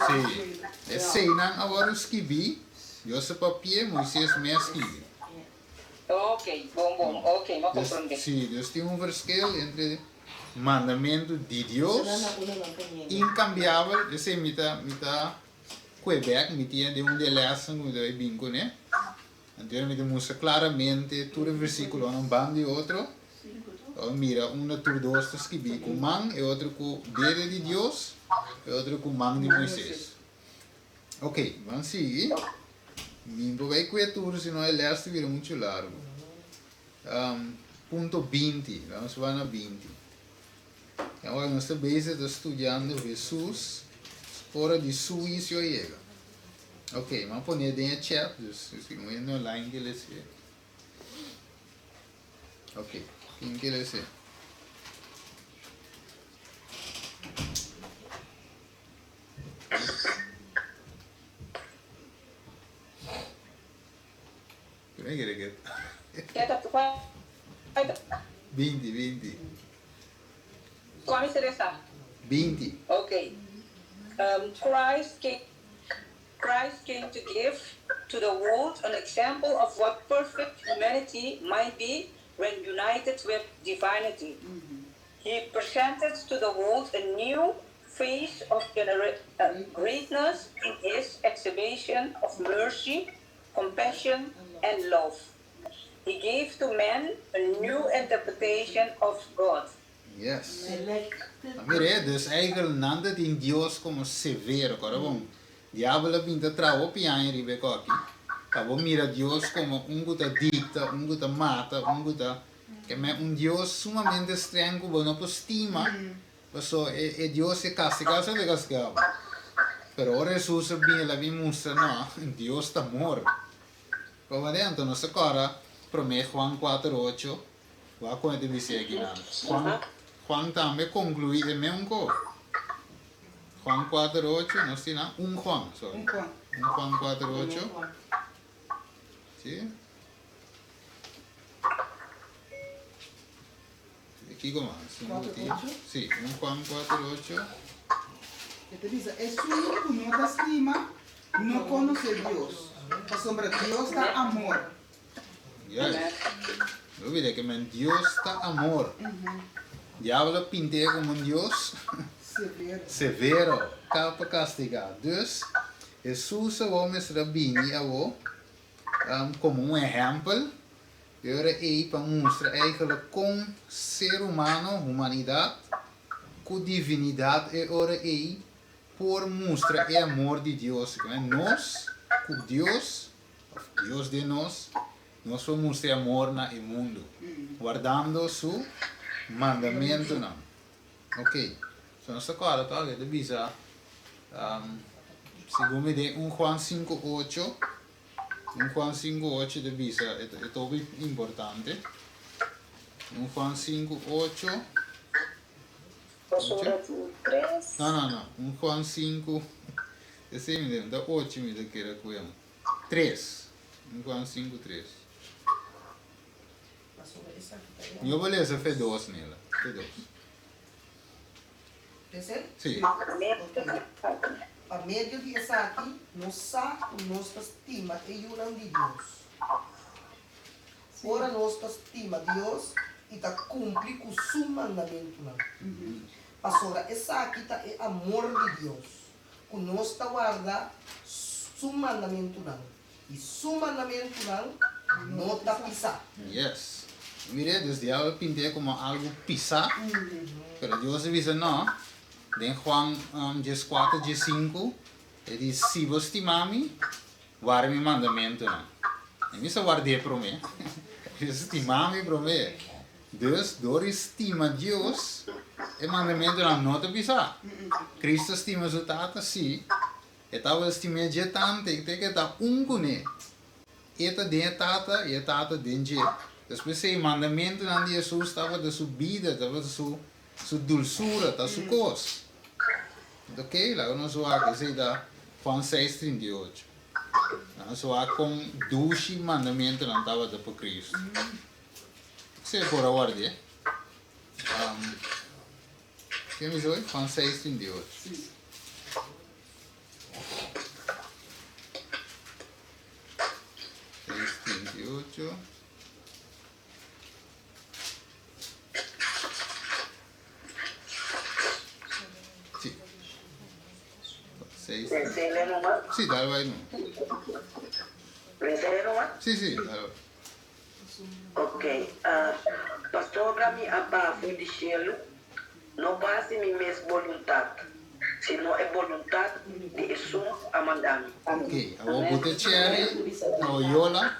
sim. E sei não agora escrevi, eu sei papel, Moisés me escreve. Ok, bom, ok, ma comprende. Sim, Deus tem verschil entre mandamento de Deus, incambiável, eu sei, mita Quebec, me tinha de uma delegação que eu vim com ele. Então, me mostra claramente todo o versículo, um bando e outro. Mira, uma tur dos que vi com man, e outro com dedo de Deus, e outro com man de Moisés. Ok, vamos seguir. Mimpo vai com a tur, senão o resto vira muito largo. Ponto 20, vamos para na 20. Agora, nós estamos estudando Jesus. Hora de suíço chega. Ok, vamos pôr dentro do chat, se não é online que ele se. Ok, quem que ele se? Como é que ele quer? 20. Come interessa? 20. Ok. Christ came to give to the world an example of what perfect humanity might be when united with divinity. He presented to the world a new face of greatness in his exhibition of mercy, compassion, and love. He gave to men a new interpretation of God. Yes. Mire, dus eigenlijk nanda in Dios como severo, cara bom. Diablo pinta trao piano ribeco aqui. Cabo mira Dios como guta dicta, guta mata, guta que é Dios sumamente estranho, que não estima. Então, é Dios é castigado, é castigado. Pero ora Jesus bem la mostra, não, Dios está morto. Como dentro, nossa cara, promete Juan 4:8, vai com ele dizer aqui não. Juan também conclui a mesma coisa. Juan 4:8, nós temos Juan, sorry. Juan 4:8. Sim? Aqui como? Sim, Juan 4:8. Te dice, es único que no te estima, no conoce Dios. La sombra de Dios da amor. Yes. Não olvide que Deus está amor. Diablo pinta como Deus severo, capa castigar. Dus, Jesus o mestre bini como exemplo. Agora é para mostrar eigenlijk com ser humano, humanidade, com divindade, e agora é por mostrar o amor de Deus. Nós, com Deus, Deus de nós vamos mostrar amor no mundo, guardando su mandamento. Ok, então esta cara está aqui, devisa, segundo de Juan 5:8, Juan 5:8 devisa, é muito importante. Juan 5:8. Não. Juan 5. Esse me deu, da 8 me deu que era com ele. 3. Juan 5:3. Eu vou ler essa fé 2 nela. Fé 2. Percebe? Sim. A meio de essa aqui, nós estima e yunan de Deus. Ora nós estima Deus e tá cumpre com o seu mandamento. Pastora, essa aqui tá é amor de Deus. Que nós está guarda seu mandamento não. E seu mandamento não está pisar. Yes. Mire, desde ahora pinté como algo pisar, pero Dios dice no. En Juan 14, 15, ele diz, se você estimar me, guarda meu mandamento. E me só guardei para mim. Estimar me para mim. Dus, door estima Deus, o mandamento não te pisar. Cristo estima sua tata, sim. E estava estimando de tanto, que está com ele. Eta de tata e tata de Depois o mandamento de Jesus estava de sua vida, estava de sua dulçura, da sua coisa. Ok? Lá nós vamos dizer da Juan 6:38. Nós vamos com 12 mandamentos não estava de por Cristo. Se por agora de. Que me diz Juan 6:38. Sì, dai, vai no. Sì, dai. Ok. Pastor, para mim, abafo de cielo, não basta minha mesma vontade, senão é vontade de Jesus a mandar-me. Ok, vou botar cherry, o Yola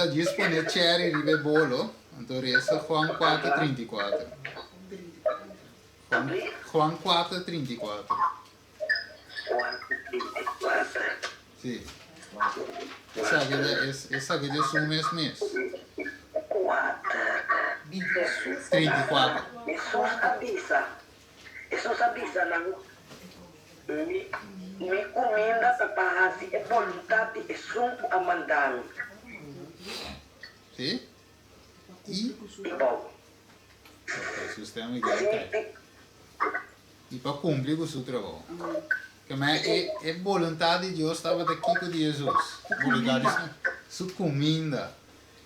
dispone cherry ribe bolo, então resta Juan 4:34. Juan 4:34. Sì. Essa que é su mês. 34. Jesus avisa não. Me comenda para parasi é vontade de Jesus a mandar-me. Sì? E? Bom. Ok, sistema che e para cumprir com o seu trabalho. Que é vontade de Deus estava aqui com Jesus. Vontade de sua comida.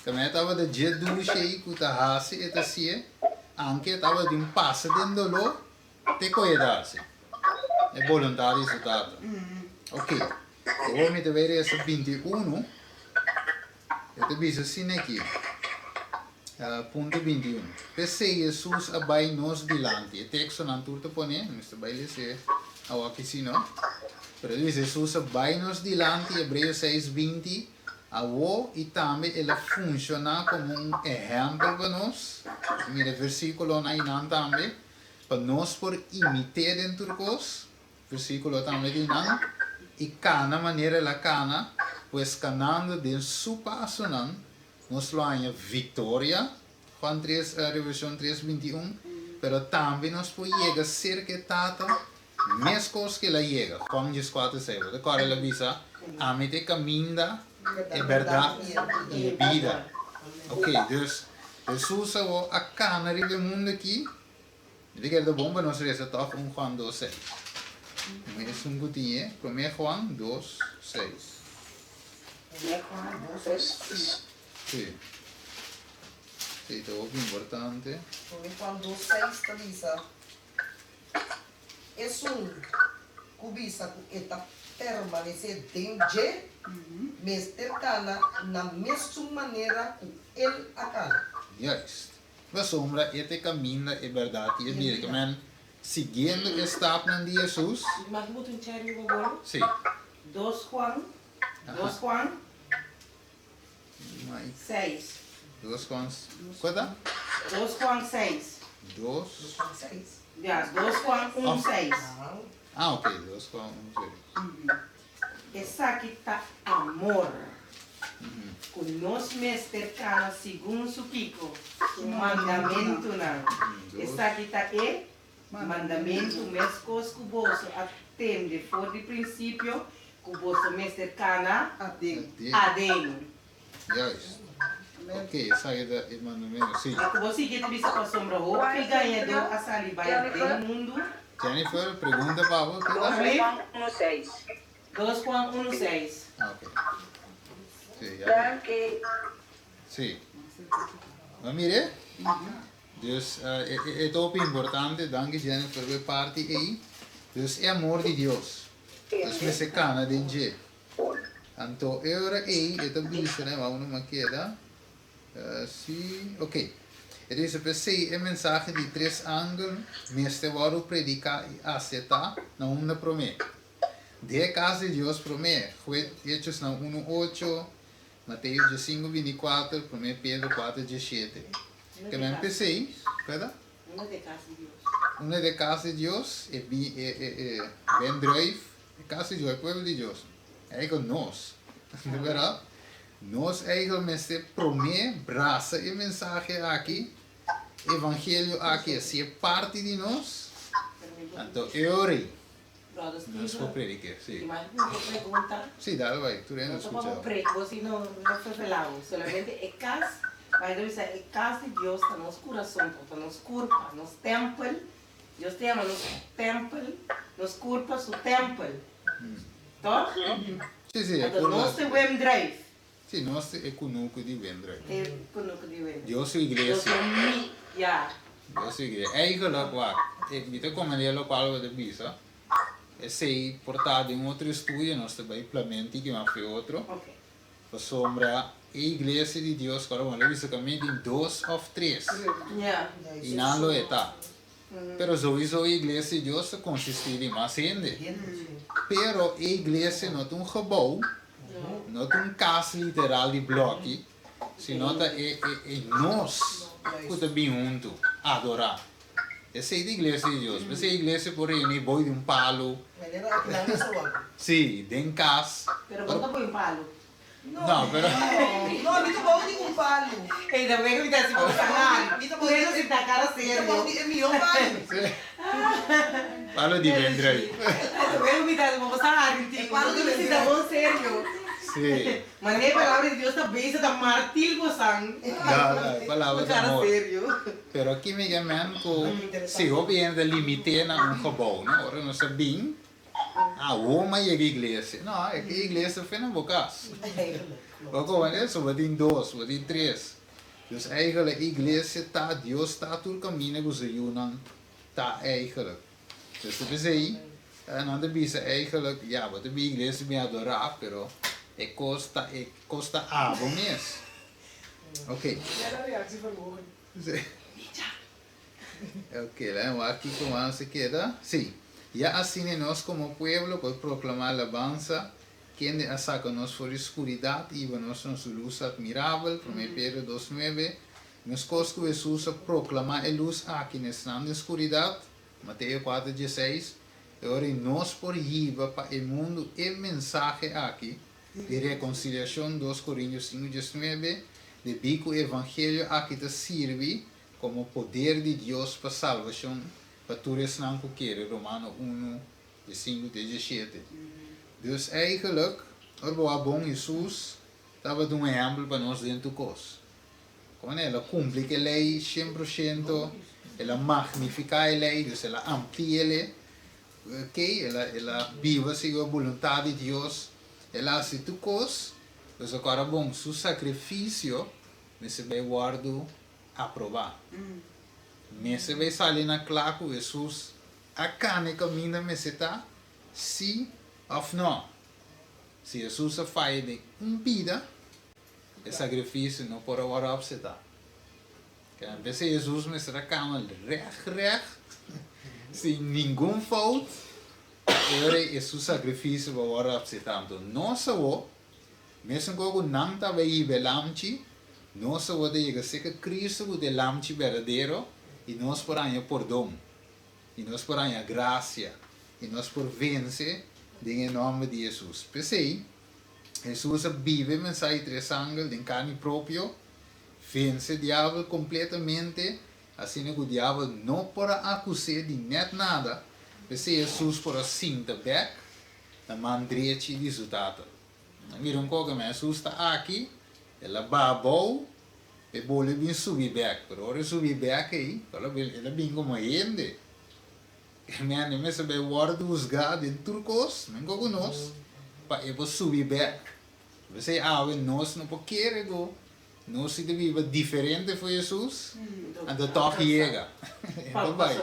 Que estava de dia do cheio que está assim e assim. Anche estava de passo dentro do te cuidarse. É vontade de sua tata. Ok. Agora me te ver esse 21. Eu te vejo assim aqui. Ponto 21. Pese Jesus abai nos dilante. O texto não tudo põe, Mr. Bailey se aqui sim, não? Pero diz Jesus abai nos dilante, Hebreus 6:20. E também ela funciona como exemplo para nós. Mira versículo aí não também. Para nós por imitar dentro de nós. Versículo também de não. E cada maneira ela cana, pois canando de su passo não. Nós falamos vitória, Juan 3, Revolução 3:21, pero também nós podemos chegar cerca de tata, mesmas coisas que ela chega, Juan 14:6, de qual ela diz, a mim te caminha, é verdade e vida. Ok, dus, Jesus a cana do mundo aqui, de que é bom para nós recetar com Juan 2:6. Mas um gotinho, primeiro Juan 2:6. Sì. Sì, troppo importante. Quando sei stabiliza, cubisa eta permanecer dentro, mestre cana na mesma maneira que ele acana. Juist. We sombra ete caminho é verdade e vida. Que men seguindo o stap de Jesus. Mas muito cherry no bolo? Sim. 2 Juan 6. 2 Juan. Quanto? 2 Juan 6. 2. Ya, 2 Juan 1:6. Ah, ok. 2 Juan 1:6. Essa aqui está amor. Com nós mestre cana segundo o Kiko. O mandamento não. Essa aqui está é mandamento, mesmo coisa que o bolso atende. For de princípio, que o bolso mestre cana adem. Juist. Ok, sai da il mandamento, sì. Você que te para sombra roupa e ganhador a salivar do mundo. Jennifer, pergunta Pablo, que dá? 2:16. 2.16. Ok. Sì, Danke. sì. Ma mire? Dus é top importante, danke Jennifer, per parte aí. Dus é amor de Deus. Dus me se cana de G. Anto ora aí, é também isso, né? Vamos numa queda. Sim, ok. E dus per se é mensagem de três ângulos, mestre varo predicar e aceitar, não uma promessa. De casa de Deus promete, foi Hechos na 1:8, Mateus 5:24, 1 Pedro 4:17. Que me empecé, ¿verdad? Uma de casa de Deus. Una de casa de Dios é Ben Drive, casa de Deus, é pueblo de Deus. É igual nós, de verdade? Nós é igualmente promete, braça e mensagem aqui, evangelho aqui, se é parte de nós, então eu orei. Brothers, Nós vou predicar, sim. mas não vou perguntar. Sim, dá, vai, tu ainda Não escuta. vamos pregar, você não foi falado. Solamente é casa, mas deve ser é casa de Deus, está nos coração, está nos corpo, nos templo. Deus te ama nos templo, nos corpo, su templo. Tá? Sim, sim, é Então, nós temos drive. sim, nós é conosco de Ben Drive. É conosco de vem. Deus é Deus igreja. é mi, já. Deus é igreja. É igual lá, viste como ele é local de Bisa. E se portado em outro estúdio, nós também implementamos que não foi outro. Ok. Para sombra a igreja de Deus, agora vamos basicamente em 2 ou 3. Já. E não lo está. Pero so hizo a igreja de Deus consiste em mais gente. Pero a igreja não é um gebouw, não é um casa literal de bloque, sino é nós que também juntos adorar. Essa é a igreja de Deus. Essa é a igreja por reunir boi de um palo. Sim, de casa. Pero quando põe palo? Não, pero... Não, dito ba hindi kong palo? Eh, também que me dá se for sangar. Dito po rin si cara Dito ba sério. hindi emiyong palo? Palo de vendrei. Também me dá se for sangar. Palo de si dá bom sério. Sim. Mas nem a palavra de Deus também se dá martil com sangue. Dá, palavra de Cara amor. sério. Pero aqui me chamam que se eu vier de limite na gebouw, né? Ora não sabem. Ah, uma é a igreja. Não, é que a igreja foi na boca. Agora, é só vai ter 2, vai ter 3. Dus eigenlijk, a igreja está, Deus está todo caminho que ze junam, está eigenlijk. Dus dat is aí, não de bisa eigenlijk, ja, wat de igreja me adorar, pero costa abo mesmo. Ok. Era a reactie vermogen. Ok, vamos aqui como se queda. Sim. Ya así nos como pueblo por proclamar la alabanza, quien saca nos por oscuridad y nos su luz admirable, 1 Pedro 2:9. Nos cosco Jesús a proclamar la luz a quienes están en oscuridad, Mateo 4:16. E ora nos por llevar para el mundo el mensaje aquí de reconciliación, 2 Corintios 5:19, de bico evangelio aquí te sirve como poder de Dios para salvación. Para todos não querem, Romano 1:5-17. Dus eigenlijk, o bom Jesus estava dando um exemplo para nós dentro do cos. Quando ela cumpre a lei 100%, ela magnifica a lei, dus ela amplia a lei, ok? Ela vive segundo a vontade de Deus, ela faz tu cos, dus agora bom, seu sacrifício, você vai guardar aprovar. Nesse vai sair na claro Jesus a carne caminha me está sim ou não. Se Jesus faz de vida, o sacrifício não pode agora obsetar. Quando Jesus me está cama recht, sem nenhum fault, agora esse sacrifício vai agora obsetar. Então, nós vamos, mesmo que não está bem belamchi, nós vamos dizer que Cristo é o lamchi verdadeiro. E nós por aí perdão, e nós por aí graça, e nós por vencer em nome de Jesus. Pensei, Jesus vive mensagem de sangue, de carne própria, vence o diabo completamente, assim que o diabo não pode acusar de net nada. Pensei, Jesus por assim back, na mão direita de resultado. Viram como Jesus está aqui, ela babou, e bole bin subir back, pero ora subir back aí, ela bin como ende. E me sabe word usgado em turcos, men go nos, pa e vou subir back. Você nós não pode querer go. Nós se viva diferente foi Jesus, anda toque chega. Então vai.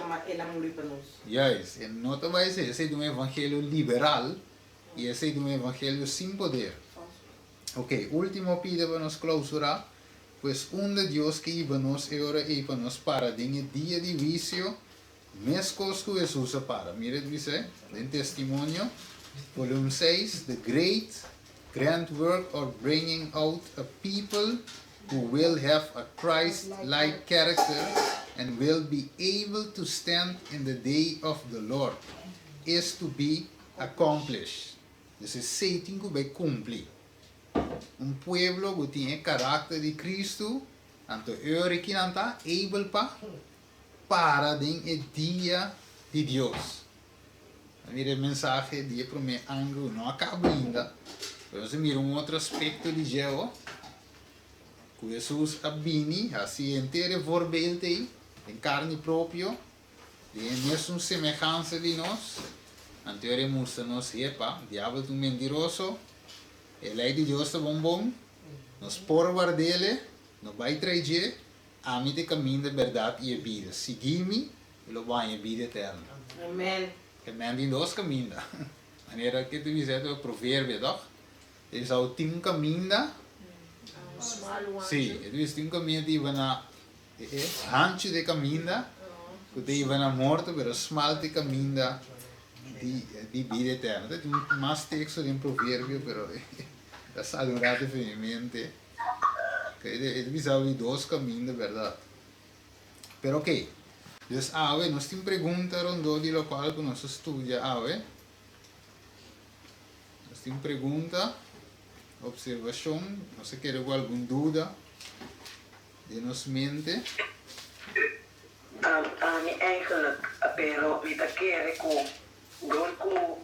Yes, e não vai ser esse é um evangelho liberal e esse é um evangelho sem poder. Ok, último pedido para nos clausurar, pues de Deus que iba nos agora e para nos para dinhe dia de vicio, mes cos que Jesus para. Mire dice, en testimonio, volume 6, the great grand work of bringing out a people who will have a Christ-like character and will be able to stand in the day of the Lord is to be accomplished. Dus is 17 que vai cumprir. Pueblo que tem caráter de Cristo, tanto eu que não está able para o dia de Deus. A minha mensagem de para mim ângulo não acaba ainda. Vamos ver outro aspecto de Jeová. Que Jesus abini, assim inteiro voorbeeld em carne própria, de mesma semelhança de nós. Anterior moça nos epa, diabo é mentiroso, ele é de Deus está bom, nos porvar dele, não vai trazer, a mim te caminho da verdade e a vida. Segui-me, e lo vai a vida eterna. Amen. Que men die dois caminhos. Maneira que tu diz o provérbio, toch? Ele só tem um caminho. Sim, ele tem um caminho que vai na hancho de caminho, que vai na morte, mas smal de caminho de vida eterna. Tem mais texto em provérbio, mas é algo definitivamente que ele diz que dois caminhos, verdade. Pero ok. Dus nós temos perguntas rondou de local que nós estudamos. Nós temos pergunta, observação, não sei se alguma dúvida de nossa mente. Eigenlijk, pero mi taquere ko gon ko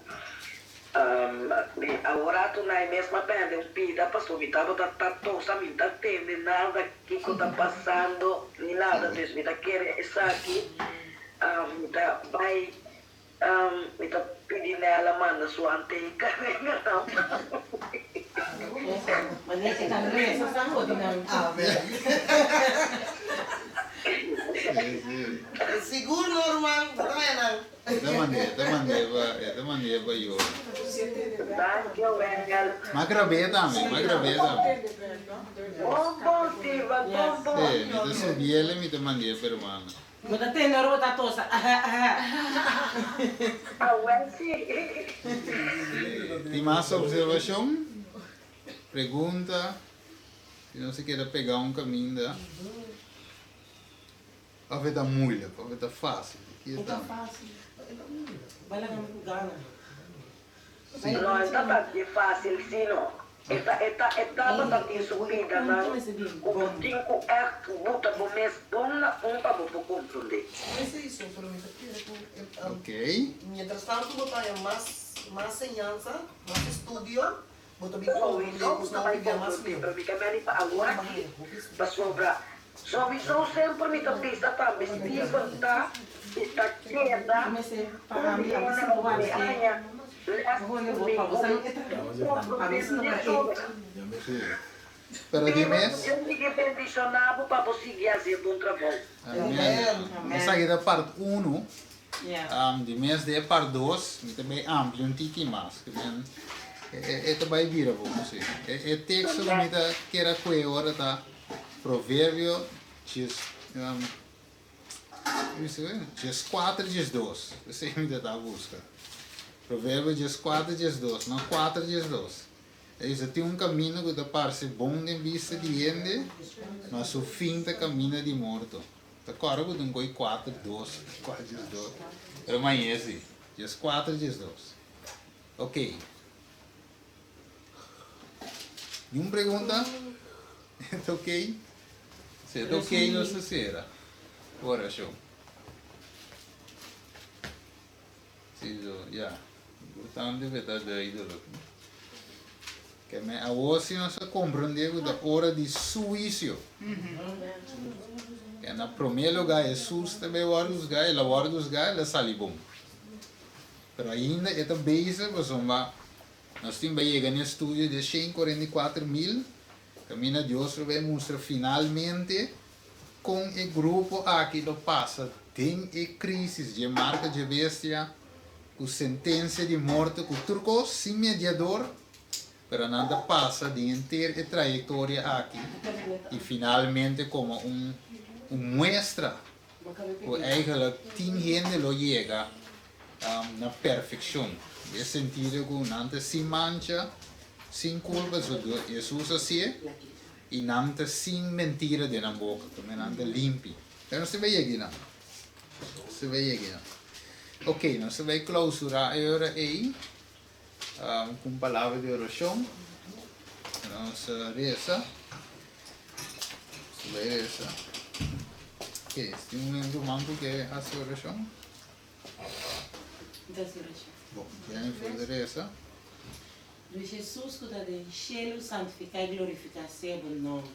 agora tu na mesma pende um pida pastor mi tava tanto sa mi tá tende nada que está passando ni nada des mi taquere essa aqui mi tá vai mi tá pedindo ela manda sua anteca Mas esse também só está rodando. Seguro normal, não. Esta maneira vai eu. thank you Engel Mas gravei também. bom tiva bom Sim, me subi ele me te mandei per mano. Mas até na rota tosa. awensi Tem mais observação? Pergunta? Se não se quer pegar um caminho da... A vida mulher, a vida fácil. Aqui está. Vai lá no Ghana. não está tão fácil sino etapa da subida não o tempo é luta por mês para compreender. Esse é isso, para mim, Ok. mientras tanto, botar mais enseñanza, mais estudio, botar bem Não, com isso não vai mais compreender, para mim que agora aqui para sobrar. Só visão sempre me pista também, se está queda, Comecei a pagar a minha você não vai ver. Eu vou para você não quer. A ver se não vai ter. Pero de mês... eu fiquei bendicionado para você fazer bom trabalho. Amém. Essa aqui é a parte 1. Yeah. De mês de parte 2, me também amplo um tiki mais. É também vira, vamos dizer. É texto que me quer que agora tá provérbio, diz 4, diz 2. Você me dá busca. Provérbio diz 4, diz 2, não 4, diz 2. Isso tem um caminho que parece bom em vista de gente, mas o fim da caminho de morto. Agora eu tenho 4, 2, 4, diz 2. Mas amanhã é assim, diz 4, diz 2. Ok. Nenhuma pergunta? É ok? Se é ok, não se será. Bora, show. Já. Importante é verdade, ídolo. Que a voz não se compreender da hora de suício. E na primeiro lugar, Jesus também hora dos gai, la hora dos gai, la salibom. Pero ainda é bezig, nós temos chegado no estúdio de 144.000. Camina Deus vai mostrar finalmente com o grupo aqui do passa. Tem a crise de marca de bestia, com sentença de morte, com turco sem mediador, para nada passa de inteira trajetória aqui. E finalmente como muestra, o eigenlijk 10 gente lo chega na perfeição. Nesse sentido, com nada sem mancha, sem culpa, Jesus assim, e nada sem mentira de na boca, também nada limpo. Então, você vai aqui, não? Você vai aqui, não? Ok, nós vamos clausurar a hora aí, com palavras de oração. Nossa reza. Você vai rezar. Ok, este momento, manto que é a sua oração? Bom, já foi reza. Luiz Jesus, que está de cielo, santificar e glorificar seu nome.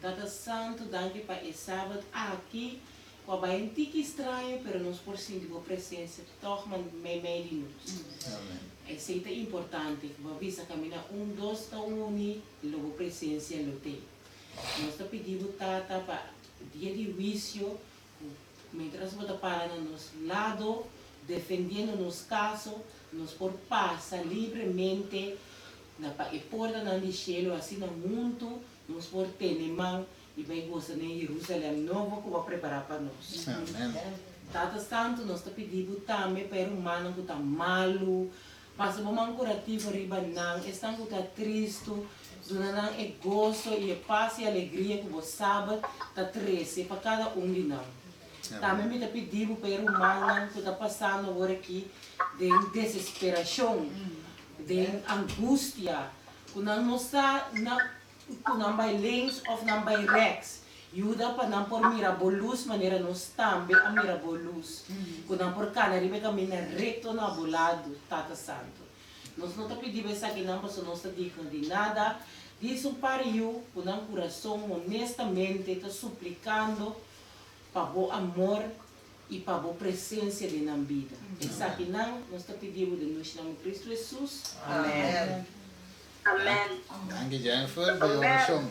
Tata Santo, danke para esse sábado aqui. Com a tique estranho, mas nós por sentir a presença, toch meio de nós. Amém. Isso é importante. Vamos caminhar 1, 2, 1 e logo a presença lo tem. Nós está pedindo tata para dia de juízo, mientras você para no nosso lado, defendendo nos casos, nós por passar livremente na porta do cielo, assim no mundo, nós por ter mão e vai gostar de Jerusalém novo que vai preparar para nós. Amém. Tata Santo, nós está pedindo também para um humano que está malo, passa por um curativo riba não, estão que está triste, donando é gozo e paz e alegria que você sabe, está triste para cada de nós. Também me está pedindo para um humano que está passando agora aqui de desesperação, de angústia, que não está não vai links ou não vai rechts. Ajuda para não por mirabolus, maneira nós também a mirabolus. Que não por canari vai caminhar reto na bolado, Tata Santo. Nós não está pedindo isso aqui não, porque nós está dizendo de nada. Diz para eu, com um coração honestamente, está suplicando para o amor e para a presença de na vida. Isso aqui não, nós está pedindo de nós, em nome de Cristo Jesus. Amém. Amen. Danke Jennifer voor je oração.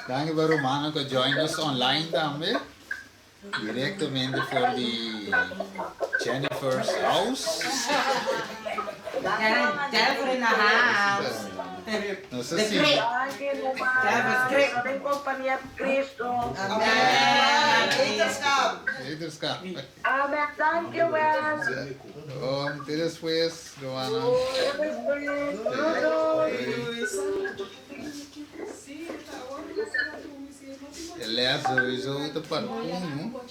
Danke para Romano que join us online também. Diretamente voor die Jennifer's house. Jennifer in the house. Nossa sim. Em companhia de Cristo. Amém. Leiderskap. Amém. Dankjewel. Até depois, Romano. Ele é sowieso te parkour, no?